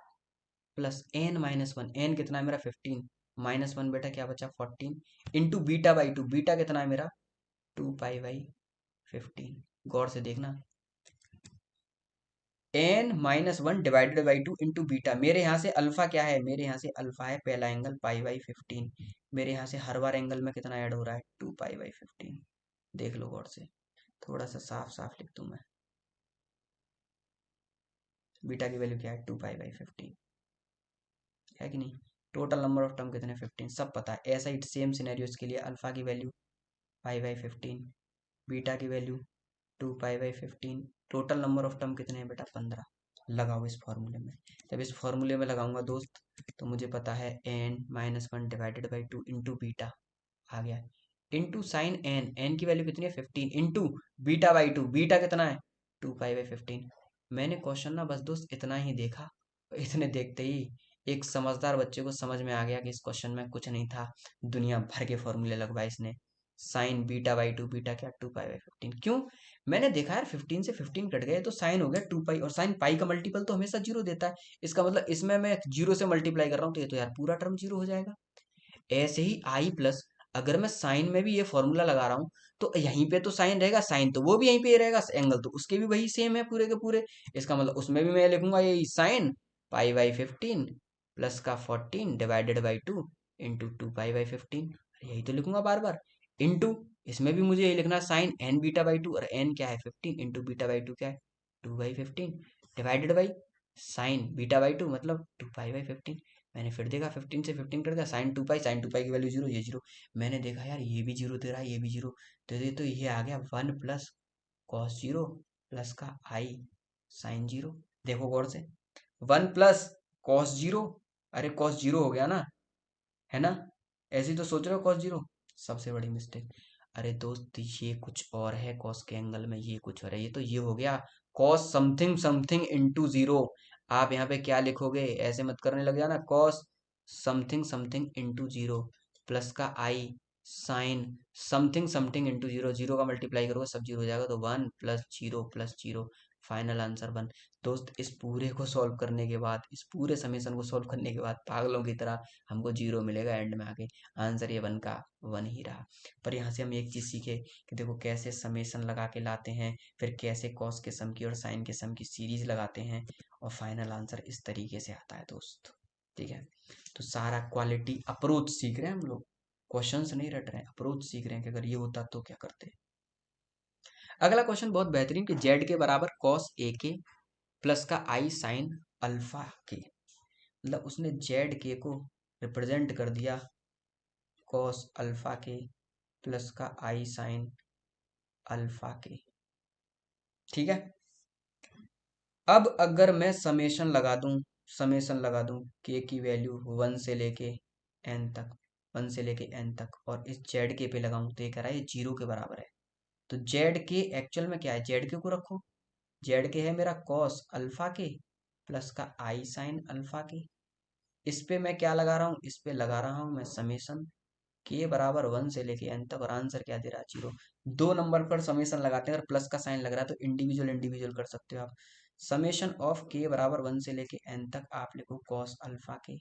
plus N minus one, N कितना है मेरा 15 माइनस वन बेटा क्या बचा 14 इंटू बीटा/2, बीटा कितना है मेरा 2 पाई/15। गौर से देखना, N minus one divided by two into beta, मेरे यहाँ से अल्फा क्या है, मेरे यहाँ से अल्फा है पहला एंगल पाई/15, मेरे यहाँ से हर बार एंगल में कितना ऐड हो रहा है 2 पाई/15। देख लो गौर से, थोड़ा सा साफ साफ लिख दूं मैं, बीटा की वैल्यू क्या है 2 पाई/15, है कि नहीं। टोटल नंबर ऑफ टर्म कितने 15, सब पता है। ऐसा ही सेम सिनेरियोस के लिए अल्फा की वैल्यू पाई/15, बीटा की वैल्यू 2 पाई/15, टोटल नंबर ऑफ टर्म कितने हैं बेटा 15। लगाओ इस फॉर्मूले में, जब इस फॉर्मूले में लगाऊंगा दोस्त तो मुझे पता है N minus one divided by two into beta आ गया, इंटू साइन एन, एन की वैल्यू कितनी है 15 इंटू बीटा/2, बीटा कितना है 2 पाई/15। मैंने क्वेश्चन ना बस दोस्त इतना ही देखा, इतने देखते ही एक समझदार बच्चे को समझ में आ गया कि इस क्वेश्चन में कुछ नहीं था, दुनिया भर के फॉर्मूले लगवाए इसने। साइन बीटा/2, बीटा क्या 2 पाई/15, क्यों, मैंने देखा यार 15 से 15 कट गए तो साइन हो गया 2 पाई, और साइन पाई का मल्टीपल तो हमेशा जीरो देता है, इसका मतलब इसमें मैं जीरो से मल्टीप्लाई कर रहा हूँ तो ये तो यार पूरा टर्म जीरो हो जाएगा। ऐसे ही आई प्लस, अगर मैं साइन में भी ये फॉर्मूला लगा रहा हूँ तो यहीं पे तो साइन रहेगा, साइन तो वो भी यहीं पे रहेगा, एंगल तो उसके भी वही सेम है पूरे के पूरे, इसका मतलब उसमें भी मैं लिखूंगा यही साइन पाई/15 प्लस का 14 डिवाइडेड बाई टू इंटू 2 पाई/15, यही तो लिखूंगा बार बार, इंटू इसमें भी मुझे यही लिखना साइन एन बीटा/2, और एन क्या है 15 इंटू बीटा/2 क्या है 2/15 डिवाइडेड बाई साइन बीटा/2 मतलब 2 पाई/15। मैंने फिर देखा 15 से 15 कट गया, साइन 2 पाई, साइन 2 पाई की वैल्यू जीरो, ये जीरो, मैंने देखा यार ये भी जीरो दे रहा है, ये भी जीरो दे दे, तो ये आ गया 1 प्लस कॉस जीरो प्लस का आई साइन जीरो। देखो गौर से, 1 प्लस कॉस जीरो, अरे कॉस जीरो हो गया ना, है ना, ऐसे ही तो सोच रहे हो कॉस जीरो, सबसे बड़ी मिस्टेक। अरे दोस्त ये कुछ और है, कॉस के एंगल में ये कुछ और है, ये तो ये हो गया cos something something into zero. आप यहाँ पे क्या लिखोगे, ऐसे मत करने लग जाना, cos something something into zero plus का I sine something something into zero, zero का मल्टीप्लाई करोगे सब जीरो हो जाएगा, तो 1 प्लस जीरो, फाइनल आंसर 1। दोस्त इस पूरे को सॉल्व करने के बाद, इस पूरे समीकरण को सॉल्व करने के बाद पागलों की तरह हमको जीरो मिलेगा एंड में आके, आंसर ये 1 का 1 ही रहा। पर यहाँ से हम एक चीज सीखे कि देखो कैसे समेशन लगा के लाते हैं, फिर कैसे कॉस के सम की और साइन के सम की सीरीज लगाते हैं, और फाइनल आंसर इस तरीके से आता है दोस्त। ठीक है, तो सारा क्वालिटी अप्रोच सीख रहे हैं हम लोग, क्वेश्चंस नहीं रट रहे हैं, अप्रोच सीख रहे हैं कि अगर ये होता तो क्या करते। अगला क्वेश्चन बहुत बेहतरीन, कि जेड के बराबर कॉस ए के प्लस का आई साइन अल्फा के, मतलब उसने जेड के को रिप्रेजेंट कर दिया कॉस अल्फा के प्लस का आई साइन अल्फा के। ठीक है, अब अगर मैं समेशन लगा दूं, समेशन लगा दूं के की वैल्यू 1 से लेके एन तक, 1 से लेके एन तक, और इस जेड के पे लगाऊं तो ये कह रहा है ये जीरो के बराबर है। तो जेड के एक्चुअल में क्या है, जेड के को रखो, जेड के है मेरा कॉस अल्फा के प्लस का आई साइन अल्फा के, इस पे मैं क्या लगा रहा हूँ, इस पे लगा रहा हूँ मैं समेशन के बराबर 1 से लेके एन तक, और आंसर क्या दे रहा है जीरो। दो नंबर पर समेशन लगाते हैं, अगर प्लस का साइन लग रहा है तो इंडिविजुअल इंडिविजुअल कर सकते हो आप। समेशन ऑफ के बराबर 1 से लेके एन तक आप लिखो कॉस अल्फा के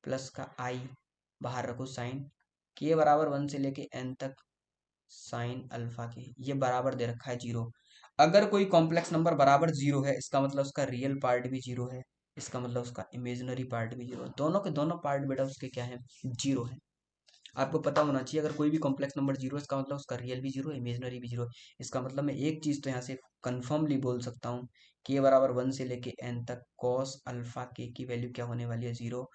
प्लस का आई, बाहर रखो साइन, के बराबर 1 से लेके एन तक साइन अल्फा के, ये बराबर दे रखा है जीरो। अगर कोई कॉम्प्लेक्स नंबर बराबर जीरो है इसका मतलब उसका रियल पार्ट भी जीरो है, इसका मतलब उसका इमेजिनरी पार्ट भी जीरो है, दोनों के दोनों पार्ट बेटा उसके क्या है जीरो है। आपको पता होना चाहिए, अगर कोई भी कॉम्प्लेक्स नंबर जीरो है इसका मतलब उसका रियल भी जीरो है, इमेजिनरी भी जीरो है। इसका मतलब मैं एक चीज तो यहाँ से कंफर्मली बोल सकता हूँ, के बराबर 1 से लेके एन तक कॉस अल्फा के की वैल्यू क्या होने वाली है जीरो,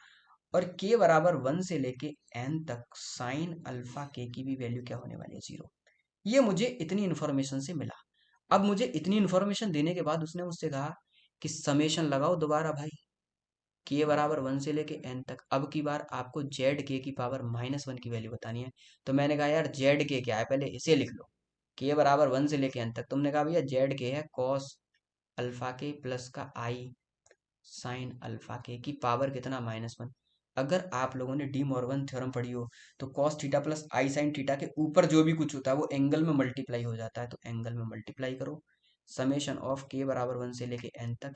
और के बराबर 1 से लेके एन तक साइन अल्फा के की भी वैल्यू क्या होने वाली है जीरो। ये मुझे इतनी इन्फॉर्मेशन से मिला। अब मुझे इतनी इन्फॉर्मेशन देने के बाद उसने मुझसे कहा कि समेशन लगाओ दोबारा भाई, के बराबर 1 से लेके एन तक, अब की बार आपको जेड के की पावर -1 की वैल्यू बतानी है। तो मैंने कहा यार जेड के क्या है, पहले इसे लिख लो, के बराबर 1 से लेके एन तक, तुमने कहा भैया जेड के है कॉस अल्फा के प्लस का आई साइन अल्फा के की पावर कितना -1। अगर आप लोगों ने डी मॉर्गन थ्योरम पढ़ी हो तो cos theta plus I sine theta के ऊपर जो भी कुछ होता है वो एंगल में मल्टीप्लाई हो जाता है, तो एंगल में मल्टीप्लाई करो। समेशन ऑफ के बराबर 1 से लेके n तक,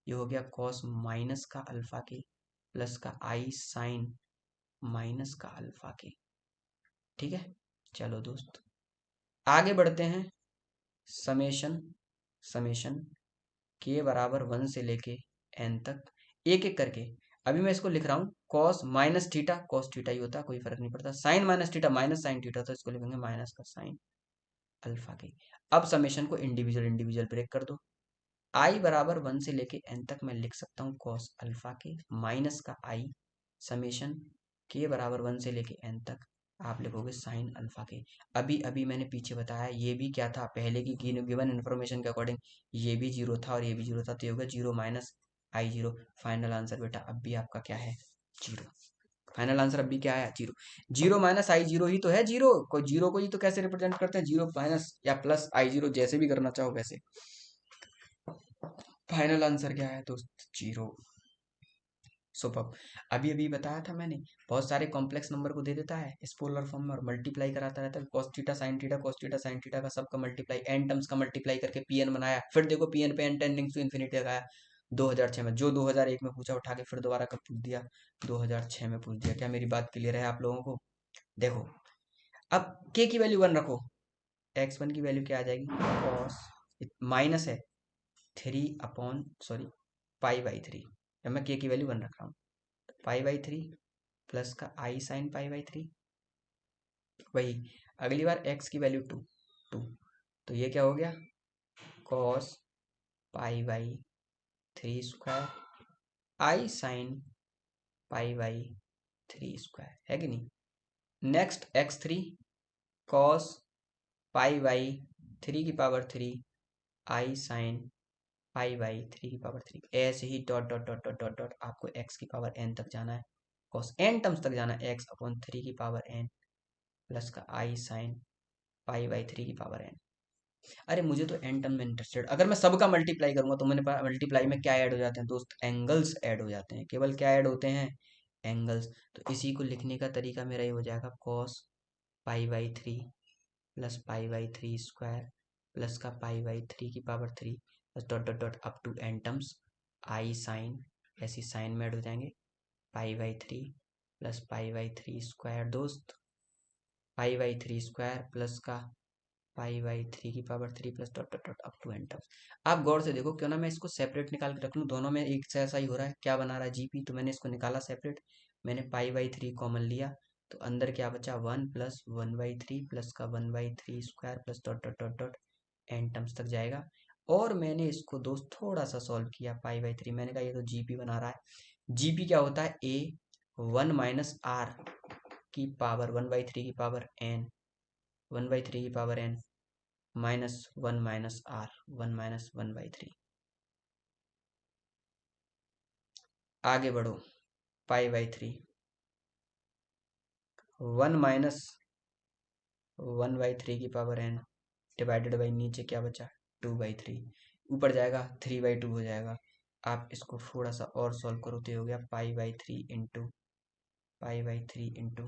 ये हो गया कॉस माइनस का अल्फा के प्लस का आई साइन माइनस का अल्फा के। ठीक है, चलो दोस्त आगे बढ़ते हैं। समेशन समेशन के बराबर 1 से लेके n तक, एक एक करके। अभी मैं इसको लिख रहा हूँ cos minus theta, cos theta ही होता है, कोई फर्क नहीं पड़ता। Sine minus theta minus sine theta, तो इसको लिखेंगे माइनस का साइन अल्फा के। अब समेशन को इंडिविजुअल इंडिविजुअल ब्रेक कर दो। आई बराबर 1 से लेके n तक मैं लिख सकता हूँ कॉस अल्फा के माइनस का आई समेशन के बराबर 1 से लेके n तक आप लिखोगे साइन अल्फा के। अभी अभी मैंने पीछे बताया ये भी क्या था, पहले की गिवन इन्फॉर्मेशन के अकॉर्डिंग ये भी जीरो था और ये भी जीरो था, तो ये होगा जीरो माइनस आई जीरो। फाइनल आंसर बेटा अब भी आपका क्या है, जीरो। फाइनल आंसर अब भी क्या है, जीरो। जीरो माइनस आई जीरो ही तो है जीरो, कोई जीरो को ही तो कैसे रिप्रेजेंट करते हैं, जीरो माइनस या प्लस आई जीरो, जैसे भी करना चाहो वैसे। फाइनल आंसर क्या है दोस्त, जीरो। सुपर। अभी अभी बताया था मैंने, बहुत सारे कॉम्प्लेक्स नंबर को दे देता है इस पोलर फॉर्म में और मल्टीप्लाई कराता रहता है। cos theta sin theta cos theta sin theta का सबका मल्टीप्लाई n टर्म्स का मल्टीप्लाई करके pn बनाया, फिर देखो pn पे n टेंडिंग टू इन्फिनिटी लगाया। 2006 में, जो 2001 में पूछा उठा के फिर दोबारा कब पूछ दिया, 2006 में पूछ दिया। क्या मेरी बात क्लियर है आप लोगों को? देखो अब k की वैल्यू 1 रखो, x1 की वैल्यू क्या आ जाएगी, cos माइनस है 3 अपॉन सॉरी पाई बाई 3। जब मैं k की वैल्यू 1 रख रहा हूँ, पाई बाई 3 प्लस का आई साइन पाई बाई 3। वही अगली बार x की वैल्यू 2 2, तो ये क्या हो गया, cos pi by 3 square I sine pi by 3 square, है कि नहीं। Next x3 cos pi by 3 की power 3 I sine pi by 3 की पावर 3। ऐसे ही dot dot dot dot dot dot आपको x की पावर n तक जाना है, कॉस n टर्म्स तक जाना है, x अपॉन 3 की पावर n प्लस का आई साइन पाई बाई 3 की पावर n। अरे मुझे तो एन टर्म में इंटरेस्टेड, अगर मैं सबका मल्टीप्लाई करूंगा तो मैंने मल्टीप्लाई में क्या ऐड हो जाते हैं दोस्त, एंगल्स ऐड हो जाते हैं। केवल क्या ऐड होते हैं, एंगल्स। तो इसी को लिखने का तरीका मेरा ये हो जाएगा, cos pi by 3 plus pi by 3 square plus का पाई बाई 3 की power 3 plus dot dot dot up to N terms I sine, ऐसी साइन में ऐड हो जाएंगे pi by 3 plus pi by 3 square दोस्त, पाई बाई 3 स्क्वायर प्लस का pi by 3 की power 3 plus dot dot dot up to N terms. आप गौर से देखो, क्यों ना मैं इसको सेपरेट निकाल के रख लूँ, दोनों में एक से ऐसा ही हो रहा है, क्या बना रहा है जीपी, तो मैंने इसको निकाला सेपरेट। मैंने पाई बाई 3 कॉमन लिया, तो अंदर क्या बचा, 1 प्लस 1/3 प्लस का 1/3 square plus dot dot dot dot N terms तक जाएगा। और मैंने इसको दोस्त थोड़ा सा सॉल्व किया, पाई बाई 3 मैंने कहा ये तो जीपी बना रहा है। जीपी क्या होता है, ए 1 माइनस आर की पावर 1/3 की पावर एन, 1/3 की power N minus 1 minus R, 1 minus 1/3। आगे बढ़ो, पाई बाई 3 1 माइनस 1/3 की पावर एन डिवाइडेड बाई नीचे क्या बचा, 2/3, ऊपर जाएगा 3/2 हो जाएगा। आप इसको थोड़ा सा और सॉल्व करो तो ये हो गया पाई by 3 into pi by 3 into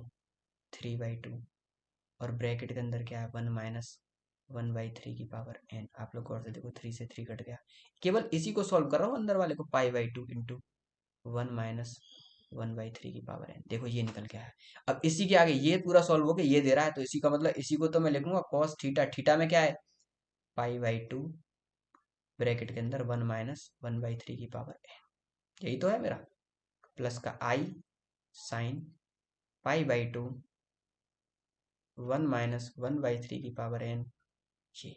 3/2, और ब्रैकेट के अंदर क्या है, 1 माइनस 1/3 की पावर एन। आप लोग गौर से देखो 3 से 3 कट गया, केवल इसी को सॉल्व कर रहा हूँ अंदर वाले को, पाई बाई 2 इंटू 1 माइनस 1/3 की पावर एन। देखो ये निकल के आया। अब इसी के आगे ये पूरा सॉल्व हो गया, ये दे रहा है, तो इसी का मतलब इसी को तो मैं लिखूंगा कॉस थीटा, थीटा में क्या है, पाई बाई 2 ब्रैकेट के अंदर 1 माइनस 1/3 की पावर एन, यही तो है मेरा, प्लस का I sine pi by 2 1 minus 1/3 की पावर एन। ये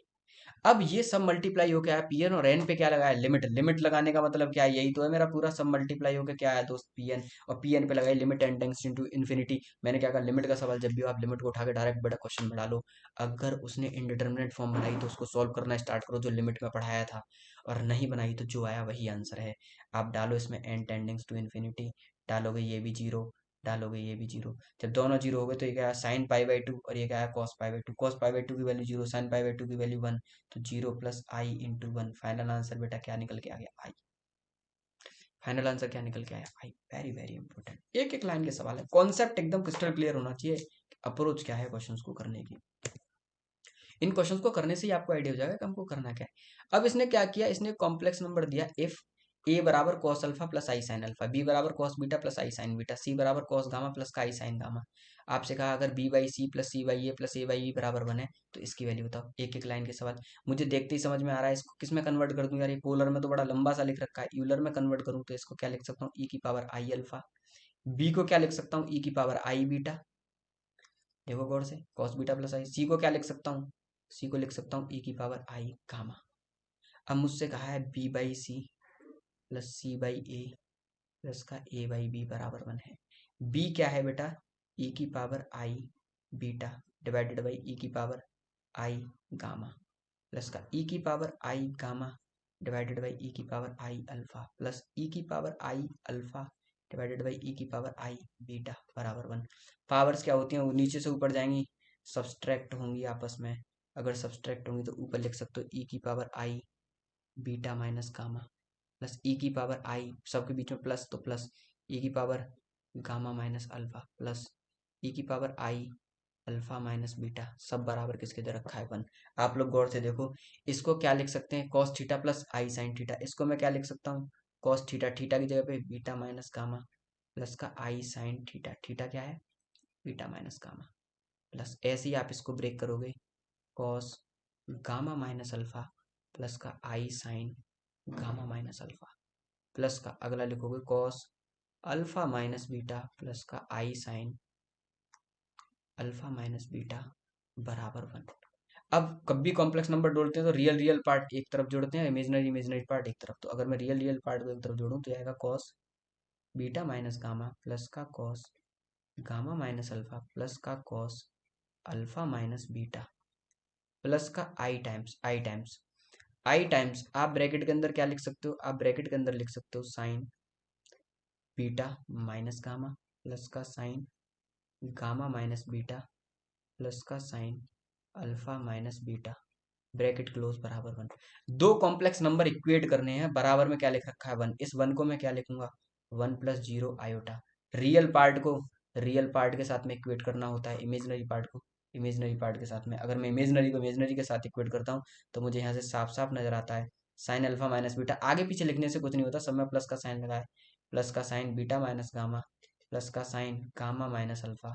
अब ये सब मल्टीप्लाई हो गया है, पीएन और एन पे क्या लगाया, लिमिट। लिमिट लगाने का मतलब क्या है, यही तो है मेरा पूरा सब मल्टीप्लाई हो गया क्या है दोस्त, पीएन, और पीएन पे लगाई limit N tends to infinity. मैंने क्या कहा, लिमिट का सवाल जब भी हो आप लिमिट को उठा के डायरेक्ट बड़ा क्वेश्चन बढ़ा लो। अगर उसने इनडिटर्मिनेट फॉर्म बनाई तो उसको सॉल्व करना स्टार्ट करो जो लिमिट में पढ़ाया था, और नहीं बनाई तो जो आया वही आंसर है। आप डालो इसमें एन टेंडिंग्स टू इन्फिनिटी, डालोगे ये भी जीरो, डालोगे ये भी जीरो। जब दोनों जीरो हो गए तो ये क्या है, साइन पाई बाई 2, और ये क्या है, cos pi by 2। Cos pi by 2 की value zero, sign pi by 2 की वैल्यू 1, तो zero plus I into 1। Final answer बेटा क्या निकल के आ गया, आई। फाइनल आंसर क्या निकल के आया भाई? वेरी वेरी इंपॉर्टेंट, एक एक लाइन के सवाल है, कॉन्सेप्ट एकदम क्रिस्टल क्लियर होना चाहिए, अप्रोच क्या है क्वेश्चंस को करने की। इन क्वेश्चंस को करने से ही आपको आइडिया हो जाएगा कि हमको करना क्या है। अब इसने क्या किया, इसने कॉम्प्लेक्स नंबर दिया इफ ए बराबर cos alpha plus I sine alpha, B बराबर cos beta plus I sign beta, सी बराबर कॉस गामा प्लस का आई साइन गामा। आपसे कहा अगर B by C plus C by A plus A by B बराबर बने तो इसकी वैल्यू बताओ। एक एक लाइन के सवाल मुझे देखते ही समझ में आ रहा है। इसको किस में कन्वर्ट कर दूं यार, ये पोलर में तो बड़ा लंबा सा लिख रखा है, यूलर में कन्वर्ट करूं तो इसको क्या लिख सकता हूँ, ई की पावर आई अल्फा। बी को क्या लिख सकता हूँ, ई की पावर आई बीटा, देखो गौर से, कॉस बीटा प्लस आई। सी को क्या लिख सकता हूँ, सी को लिख सकता हूँ ई की पावर आई गामा। अब मुझसे कहा है B by C plus C by A plus का ए बाई बी बराबर 1 है। बी क्या है बेटा, ई की power I beta divided by E की पावर आई गामा प्लस का ई की power I gamma divided by E की power I alpha plus E की power I alpha divided by E की पावर आई बीटा बराबर 1। Powers क्या होती हैं, वो नीचे से ऊपर जाएंगी, सब्सट्रैक्ट होंगी आपस में। अगर सब्सट्रैक्ट होंगी तो ऊपर लिख सकते हो ई की power I beta minus gamma plus E की पावर आई, सबके बीच में प्लस तो प्लस ई की power gamma minus alpha plus E की power I alpha minus beta, सब बराबर किसके दे रखा है 1। आप लोग गौर से देखो, इसको क्या लिख सकते हैं, cos theta plus I sine theta. इसको मैं क्या लिख सकता हूँ, कॉस थीटा, थीटा की जगह पे बीटा माइनस गामा प्लस का आई साइन थीटा, थीटा क्या है बीटा माइनस गामा प्लस, ऐसे ही आप इसको ब्रेक करोगे, cos gamma minus alpha plus का I sine gamma minus alpha plus का अगला लिखोगे cos alpha minus beta plus का I sine alpha minus beta बराबर 1। अब कभी कॉम्प्लेक्स नंबर जोड़ते हैं तो रियल रियल पार्ट एक तरफ जोड़ते हैं, इमेजिनरी इमेजिनरी पार्ट एक तरफ। तो अगर मैं रियल रियल पार्ट को एक तरफ जोड़ूं तो आएगा cos beta minus gamma plus का cos gamma minus alpha plus का cos alpha minus beta plus का आई टाइम्स आप ब्रैकेट के अंदर क्या लिख सकते हो, आप ब्रैकेट के अंदर लिख सकते हो sine beta minus gamma plus का sine gamma minus beta plus का sine alpha minus beta bracket close बराबर 1। दो कॉम्प्लेक्स नंबर इक्वेट करने हैं, बराबर में क्या लिख रखा है 1, इस 1 को मैं क्या लिखूंगा 1 plus zero iota. Real part को रियल पार्ट के साथ में इक्वेट करना होता है, इमेजिनरी पार्ट को इमेजिनरी पार्ट के साथ में। अगर मैं इमेजिनरी को इमेजिनरी के साथ इक्वेट करता हूँ तो मुझे यहाँ से साफ साफ नजर आता है साइन अल्फा माइनस बीटा, आगे पीछे लिखने से कुछ नहीं होता, सब में प्लस का साइन लगा है, प्लस का sign beta minus gamma plus का साइन गामा माइनस अल्फा।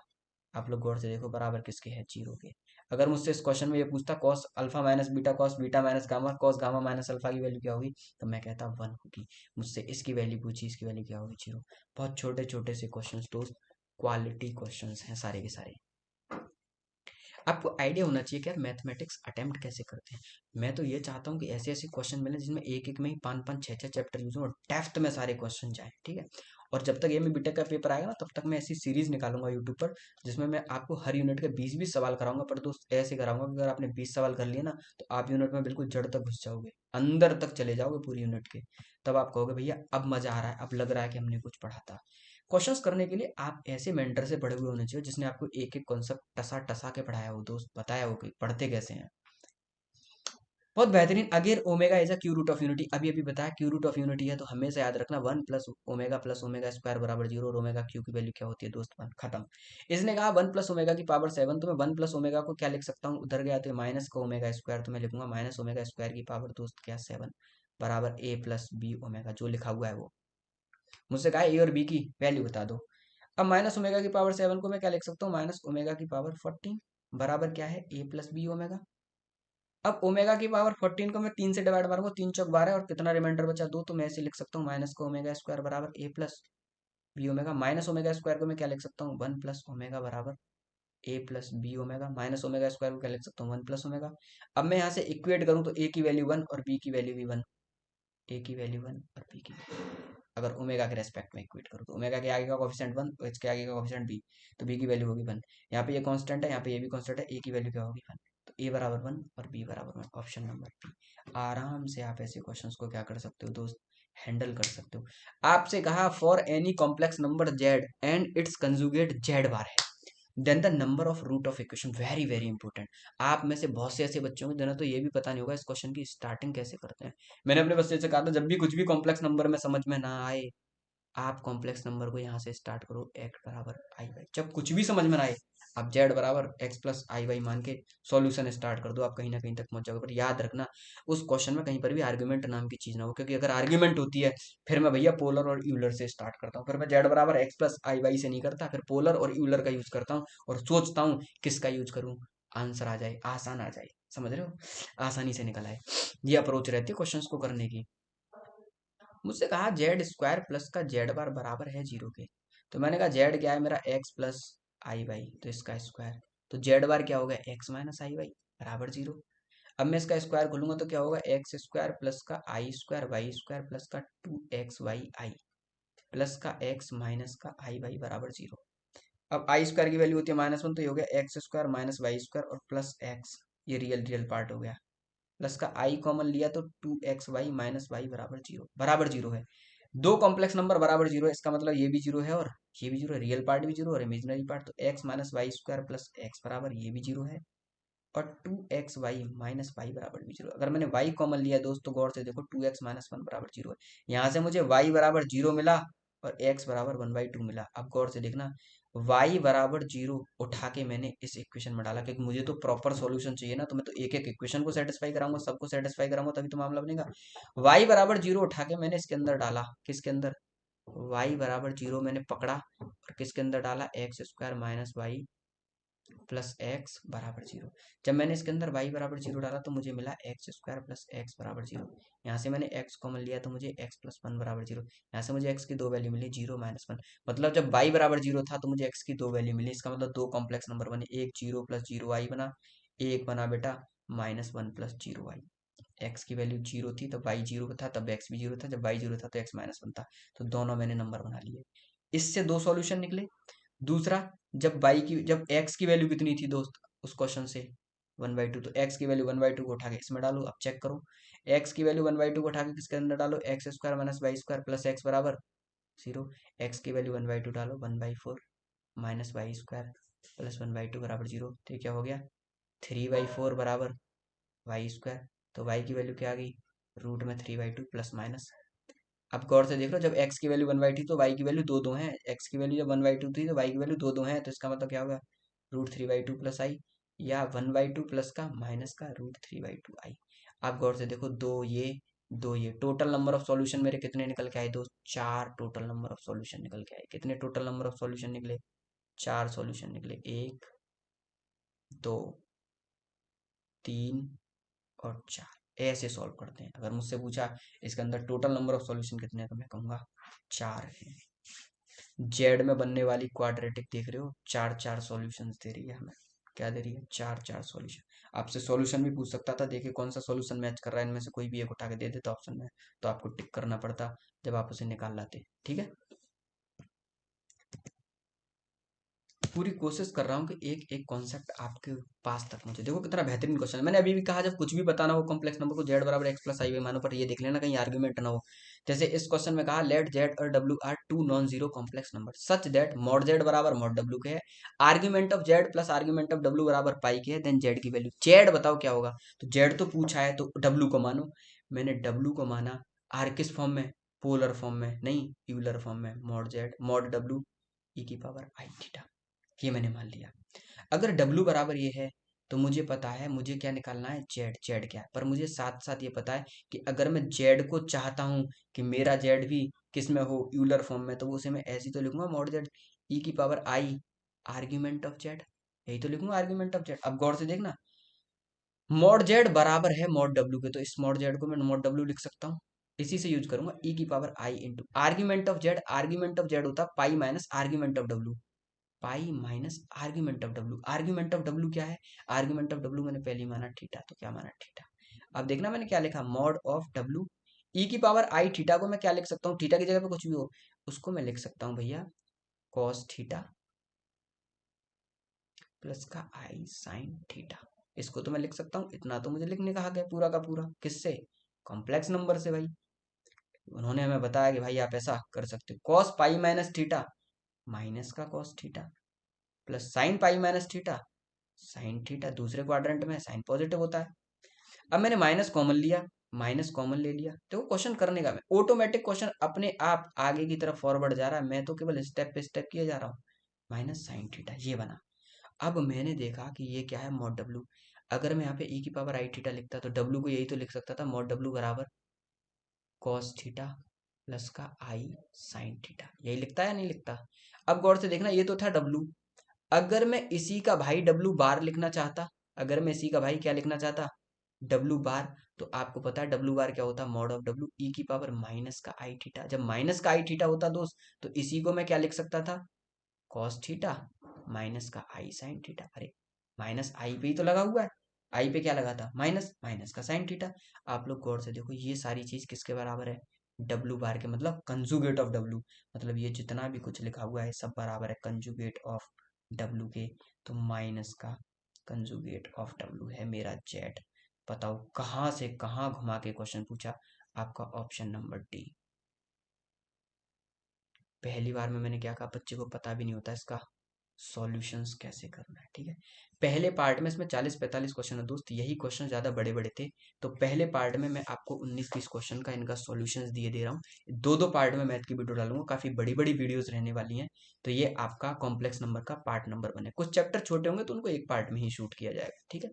आप लोग गौर से देखो बराबर किसके है, जीरो के। अगर मुझसे इस क्वेश्चन में ये पूछता cos alpha minus beta cos beta minus gamma cos gamma minus alpha की वैल्यू क्या होगी, तो मैं कहता 1 होगी। मुझसे इसकी वैल्यू पूछी, इसकी वैल्यू क्या होगी, जीरो। बहुत छोटे छोटे से क्वेश्चन दोस्त, क्वालिटी क्वेश्चन हैं सारे के सारे। आपको आइडिया होना चाहिए कि यार मैथमेटिक्स अटेम्प्ट कैसे करते हैं। मैं तो ये चाहता हूँ कि ऐसे ऐसे क्वेश्चन मिले जिसमें एक एक में ही 5 5 6 6 चैप्टर यूज हो और डेप्थ में सारे क्वेश्चन जाए, ठीक है। और जब तक ये में बीटेक का पेपर आएगा ना तब तक मैं ऐसी सीरीज निकालूंगा यूट्यूब पर जिसमें मैं आपको हर यूनिट के 20 20 सवाल कराऊंगा। पर दोस्त ऐसे कराऊंगा कि अगर आपने 20 सवाल कर लिए ना तो आप यूनिट में बिल्कुल जड़ तक घुस जाओगे, अंदर तक चले जाओगे पूरी यूनिट के। तब आप कहोगे भैया अब मजा आ रहा है, अब लग रहा है कि हमने कुछ पढ़ा था। क्वेश्चंस करने के लिए आप ऐसे मेंटर से पढ़े हुए होने चाहिए जिसने आपको एक एक कॉन्सेप्ट टसा टसा के पढ़ाया हो, दोस्त बताया हो कि पढ़ते कैसे हैं। बहुत बेहतरीन। Again omega is a cube root of unity, अभी अभी बताया क्यू रूट ऑफ यूनिटी है तो हमेशा याद रखना 1 प्लस ओमेगा स्क्वायर बराबर 0 और ओमेगा क्यू की वैल्यू क्या होती है दोस्त 1, खत्म। इसने कहा 1 प्लस ओमेगा की पावर 7, तो मैं 1 प्लस ओमेगा को क्या लिख सकता हूँ, उधर गया तो माइनस का ओमेगा स्क्वायर, तो मैं लिखूंगा माइनस ओमेगा स्क्वायर की पावर दोस्त क्या 7 बराबर ए प्लस बी ओमेगा, जो लिखा हुआ है वो। मुझसे कहा ए और बी की वैल्यू बता दो। अब माइनस ओमेगा की पावर 7 को मैं क्या लिख सकता हूँ, माइनस ओमेगा की पावर 14 बराबर क्या है ए प्लस बी ओमेगा। अब ओमेगा की पावर 14 को मैं 3 से डिवाइड मारूंगा, 3 चौक 12 और कितना रिमाइंडर बचा 2, तो मैं ऐसे लिख सकता हूँ माइनस का ओमेगा स्क्वायर बराबर A plus B omega. Minus omega square को मैं क्या लिख सकता हूँ 1 प्लस ओमेगा बराबर A plus B omega. Minus omega square को क्या लिख सकता हूँ 1 प्लस ओमेगा। अब मैं यहाँ से इक्वेट करूँ तो ए की वैल्यू 1 और बी की वैल्यू भी 1, ए की वैल्यू 1 और बी की, अगर ओमेगा के रेस्पेक्ट में इक्वेट करो तो ओमेगा के आगे का कोफिशिएंट 1 और इसके आगे का कोफिशिएंट बी, तो बी की वैल्यू होगी 1। यहाँ पे ये कांस्टेंट है, यहाँ पे ये भी कांस्टेंट है, ए की वैल्यू क्या होगी 1, तो ए बराबर 1 और बी बराबर 1, ऑप्शन नंबर बी। आराम से आप ऐसे क्वेश्चंस को क्या कर सकते हो दोस्त, हैंडल कर सकते हो। आपसे कहा for any complex number Z and its conjugate Z bar है, then the number of root of equation, very very important. आप में से बहुत से ऐसे बच्चों को देना तो ये भी पता नहीं होगा इस क्वेश्चन की स्टार्टिंग कैसे करते हैं। मैंने अपने बच्चे से कहा था जब भी कुछ भी कॉम्प्लेक्स नंबर में समझ में ना आए, आप कॉम्प्लेक्स नंबर को यहाँ से स्टार्ट करो, एक्स बराबर आई वाई। जब कुछ भी समझ में ना आए, आप जेड बराबर एक्स प्लस आई वाई मान के सॉल्यूशन स्टार्ट कर दो, आप कहीं ना कहीं तक पहुंच जाओगे। पर याद रखना उस क्वेश्चन में कहीं पर भी आर्ग्यूमेंट नाम की चीज ना हो, क्योंकि अगर आर्ग्यूमेंट होती है फिर मैं भैया पोलर और यूलर से स्टार्ट करता हूँ। फिर मैं जेड बराबर एक्स प्लस आई वाई से नहीं करता, फिर पोलर और यूलर का यूज करता हूँ और सोचता हूँ किसका यूज करूँ, आंसर आ जाए, आसान आ जाए, समझ रहे हो, आसानी से निकल आए। ये अप्रोच रहती है क्वेश्चंस को करने की। मुझसे कहा जेड स्क्वायर प्लस का जेड बार बराबर है जीरो के। तो मैंने कहा जेड क्या है मेरा एक्स प्लस आई वाई, तो इसका स्क्वायर। तो जेड बार क्या होगा एक्स माइनस आई वाई बराबर जीरो। अब मैं इसका स्क्वायर खोलूंगा तो क्या होगा एक्स स्क्वायर प्लस का I square Y square plus का two X Y I plus का एक्स माइनस का आई वाई बराबर जीरो। अब आई स्क्वायर की वैल्यू होती है -1, तो ये हो गया X square minus Y square और प्लस एक्स, ये रियल रियल पार्ट हो गया। प्लस का आई कॉमन लिया तो two X Y minus Y बराबर जीरो, बराबर जीरो है। दो कॉम्प्लेक्स नंबर बराबर जीरो है, इसका मतलब ये भी जीरो है और ये भी जीरो है, रियल पार्ट भी जीरो और इमेजिनरी पार्ट। तो X minus Y square plus X बराबर ये भी जीरो है और two X Y minus Y बराबर भी जीरो। अगर मैंने वाई कॉमन लिया दोस्तों गौर से देखो, टू एक्स माइनस वन बराबर जीरो है। यहाँ से मुझे वाई बराबर जीरो मिला और एक्स बराबर वन बाई टू मिला। अब गौर से देखना, वाई बराबर जीरो उठा के मैंने इस इक्वेशन में डाला, क्योंकि मुझे तो प्रॉपर सॉल्यूशन चाहिए ना, तो मैं तो एक एक इक्वेशन को सेटिस्फाई कराऊंगा, सबको सेटिस्फाई कराऊंगा, तभी तो मामला बनेगा। वाई बराबर जीरो उठा के मैंने इसके अंदर डाला, किसके अंदर, वाई बराबर जीरो मैंने पकड़ा और किसके अंदर डाला, X square minus Y plus X बराबर जीरो। जब मैंने इसके अंदर वाई बराबर जीरो डाला तो मुझे मिला एक्स स्क्वायर प्लस एक्स बराबर जीरो। यहाँ से मैंने एक्स कॉमन लिया तो मुझे एक्स प्लस वन बराबर जीरो। यहाँ से मुझे एक्स की दो वैल्यू मिली, जीरो माइनस वन। मतलब जब वाई बराबर जीरो था तो मुझे एक्स की दो वैल्यू मिली, इसका मतलब दो कॉम्प्लेक्स नंबर बने, एक जीरो प्लस जीरो वाई बना, एक बना बेटा minus one plus zero Y. X की वैल्यू जीरो थी तब वाई जीरो था, तब एक्स भी जीरो था, जब वाई जीरो था तो एक्स माइनस वन था। तो दोनों मैंने नंबर बना लिए। इससे दो सॉल्यूशन निकले। दूसरा, जब एक्स की वैल्यू कितनी थी दोस्त उस क्वेश्चन से, वन बाई टू, तो एक्स की वैल्यू वन बाई टू को उठा के इसमें डालो। अब चेक करो, एक्स की वैल्यू वन बाई टू को उठा के किसके अंदर डालो, X square minus Y square plus X बराबर जीरो। एक्स की वैल्यू वन बाई टू डालो, one by four minus Y square plus one by two बराबर जीरो। तो ये क्या हो गया, थ्री बाई फोर बराबर वाई स्क्वायर। तो वाई की वैल्यू क्या आ गई, रूट में three by two plus minus. अब गौर से देख लो, जब एक्स की वैल्यू वन बाई थी तो वाई की वैल्यू दो दो है, एक्स की वैल्यू जब वन बाई टू थी तो वाई की वैल्यू दो दो है, तो इसका मतलब क्या होगा, root three by two plus I, या वन बाई टू प्लस का माइनस का root three by two I. आप गौर से देखो, दो ये टोटल नंबर ऑफ सॉल्यूशन मेरे कितने निकल के आए दोस्त, चार टोटल नंबर ऑफ सॉल्यूशन निकल के आए। कितने टोटल नंबर ऑफ सॉल्यूशन निकले, चार सॉल्यूशन निकले, एक, दो, तीन और चार। ऐसे सॉल्व करते हैं। अगर मुझसे पूछा इसके अंदर टोटल नंबर ऑफ सॉल्यूशन कितने हैं, तो मैं कहूंगा चार है। जेड में बनने वाली क्वाड्रेटिक देख रहे हो, चार चार सॉल्यूशंस दे रही है हमें। क्या दे रही है, चार चार सॉल्यूशन। आपसे सॉल्यूशन भी पूछ सकता था, देखिए कौन सा सॉल्यूशन मैच कर रहा है, इनमें से कोई भी एक उठा के दे देता ऑप्शन में, तो आपको टिक करना पड़ता जब आप उसे निकाल लाते। ठीक है, पूरी कोशिश कर रहा हूँ कि एक एक कॉन्सेप्ट आपके पास तक मुझे, देखो कितना बेहतरीन क्वेश्चन है। मैंने अभी भी कहा जब कुछ भी बताना हो कॉम्प्लेक्स नंबर को, जेड बराबर एक्स प्लस आई वाई मानो, पर ये देख लेना कहीं आर्ग्यूमेंट ना हो। जैसे इस क्वेश्चन में कहा लेट जेड और W are two non zero complex number such that mod Z बराबर मॉड डब्ल्यू के है, argument of Z plus argument of W बराबर पाई के है, देन जेड की वैल्यू। जेड बताओ क्या होगा, तो जेड तो पूछा है तो डब्ल्यू को मानो। मैंने डब्ल्यू को माना, आर किस फॉर्म में, पोलर फॉर्म में नहीं, यूलर फॉर्म में, mod Z mod W E की पावर आई थीटा, ये मैंने मान लिया। अगर W बराबर ये है तो मुझे पता है मुझे क्या निकालना है, जेड। जेड क्या है, पर मुझे साथ साथ ये पता है कि अगर मैं जेड को चाहता हूं कि मेरा जेड भी किस में हो, यूलर फॉर्म में, तो उसे मैं ऐसे तो लिखूंगा मॉड जेड ई की power I argument of Z, यही तो लिखूंगा आर्ग्यूमेंट ऑफ जेड। अब गौर से देखना, मॉड जेड बराबर है मॉड डब्ल्यू के, तो इस मॉड जेड को मैं मॉड डब्ल्यू लिख सकता हूँ, इसी से यूज करूंगा ई की power I into argument of Z. Argument of Z होता है pi minus argument of W, pi minus argument of W. Argument of W क्या है, आर्ग्यूमेंट ऑफ डब्ल्यू मैंने पहले माना थीटा, तो क्या माना थीटा। अब देखना मैंने क्या लिखा, मॉड ऑफ डब्ल्यू ई की पावर आई थीटा को मैं क्या लिख सकता हूँ, थीटा की जगह पे कुछ भी हो उसको मैं लिख सकता हूँ भैया कॉस थीटा प्लस का आई साइन थीटा। इसको तो मैं लिख सकता हूँ, इतना तो मुझे लिखने कहा गया पूरा का पूरा, किससे, कॉम्प्लेक्स नंबर से भाई। उन्होंने हमें बताया कि भाई आप ऐसा कर सकते हो, cos pi minus theta minus का cos theta, plus sine pi minus theta, sine theta दूसरे क्वाड्रेंट में साइन पॉजिटिव होता है। अब मैंने माइनस कॉमन लिया, माइनस कॉमन ले लिया, तो क्वेश्चन करने का मैं ऑटोमेटिक क्वेश्चन अपने आप आगे की तरफ फॉरवर्ड जा रहा है, मैं तो केवल स्टेप पे स्टेप किए जा रहा हूँ। माइनस साइन थीटा ये बना। अब मैंने देखा कि ये क्या है मॉड डब्ल्यू। अगर मैं यहाँ पे ई की पावर आई थीटा लिखता तो डब्ल्यू को यही तो लिख सकता था, मॉड डब्ल्यू बराबर कॉस थीटा प्लस का आई साइन थीटा, यही लिखता है या नहीं लिखता। अब गौर से देखना, ये तो था डब्ल्यू। अगर मैं इसी का भाई डब्ल्यू बार लिखना चाहता, अगर मैं इसी का भाई क्या लिखना चाहता, डब्ल्यू बार, तो आपको पता है डब्ल्यू बार क्या होता है, मॉड ऑफ डब्ल्यू ई की पावर माइनस का आई थीटा। जब माइनस का आई थीटा होता दोस्त, तो इसी को मैं क्या लिख सकता था, कॉस थीटा माइनस का आई साइन थीटा। अरे माइनस आई पे ही तो लगा हुआ है, आई पे क्या लगा था, माइनस, माइनस का साइन थीटा। आप लोग गौर से देखो, ये सारी चीज किसके बराबर है, डब्ल्यू बार के, मतलब कंजुगेट ऑफ डब्ल्यू। मतलब ये जितना भी कुछ लिखा हुआ है सब बराबर है कंजुगेट ऑफ डब्ल्यू के। तो माइनस का कंजुगेट ऑफ डब्ल्यू है मेरा जेड। बताओ कहाँ से कहाँ घुमा के क्वेश्चन पूछा, आपका ऑप्शन नंबर डी। पहली बार में मैंने क्या कहा, बच्चे को पता भी नहीं होता इसका सॉल्यूशंस कैसे करना है, ठीक है। पहले पार्ट में इसमें 40-45 क्वेश्चन है दोस्त, यही क्वेश्चन ज्यादा बड़े बड़े थे, तो पहले पार्ट में मैं आपको 19-20 क्वेश्चन का इनका सॉल्यूशंस दिए दे रहा हूँ। दो दो पार्ट में मैथ की वीडियो डालूंगा, काफी बड़ी बड़ी वीडियोस रहने वाली हैं। तो ये आपका कॉम्प्लेक्स नंबर का पार्ट नंबर 1 है। कुछ चैप्टर छोटे होंगे तो उनको एक पार्ट में ही शूट किया जाएगा, ठीक है।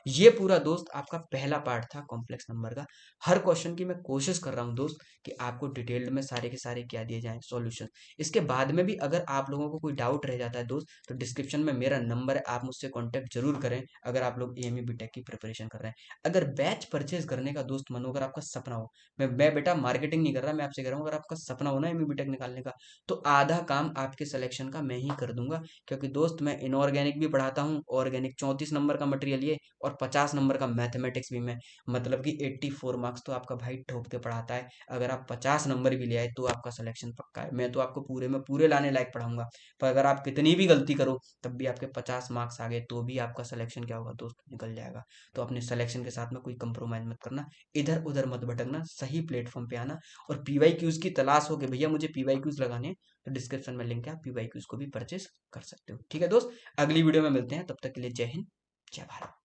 ये पूरा दोस्त आपका पहला पार्ट था कॉम्प्लेक्स नंबर का। हर क्वेश्चन की मैं कोशिश कर रहा हूँ दोस्त कि आपको डिटेल्ड में सारे के सारे क्या दिए जाएं, सॉल्यूशन। इसके बाद में भी अगर आप लोगों को कोई डाउट रह जाता है दोस्त, तो डिस्क्रिप्शन में मेरा नंबर है, आप मुझसे कांटेक्ट जरूर करें। अगर आप लोग एएमयू बीटेक की प्रिपरेशन कर रहे हैं, अगर बैच परचेज करने का दोस्त मन हो, अगर आपका सपना हो, मैं बेटा मार्केटिंग नहीं कर रहा, मैं आपसे कह रहा हूँ, अगर आपका सपना हो ना एएमयू बीटेक निकालने का, तो आधा काम आपके सिलेक्शन का मैं ही कर दूंगा। क्योंकि दोस्त मैं इनऑर्गेनिक भी पढ़ाता हूँ, ऑर्गेनिक 34 नंबर का मटेरियल ये, और 50 नंबर का मैथमेटिक्स भी मैं, मतलब कि 84 मार्क्स तो आपका भाई ठोक के पढ़ाता है। अगर आप 50 नंबर भी ले आए तो आपका सिलेक्शन पक्का है, मैं तो आपको पूरे में पूरे लाने लायक पढ़ाऊंगा। पर अगर आप कितनी भी गलती करो, तब भी आपके 50 मार्क्स आ गए, तो भी आपका सिलेक्शन क्या होगा दोस्त, निकल जाएगा। तो अपने सिलेक्शन के साथ में कोई कंप्रोमाइज मत करना, इधर उधर मत भटकना, सही प्लेटफॉर्म पे आना। और पीवाई क्यूज की तलाश हो कि भैया मुझे पीवाई क्यूज लगाने हैं, तो डिस्क्रिप्शन में लिंक है, आप पीवाई क्यूज को भी परचेज कर सकते हो, ठीक है दोस्त। अगली वीडियो में मिलते हैं, तब तक के लिए जय हिंद, जय भारत।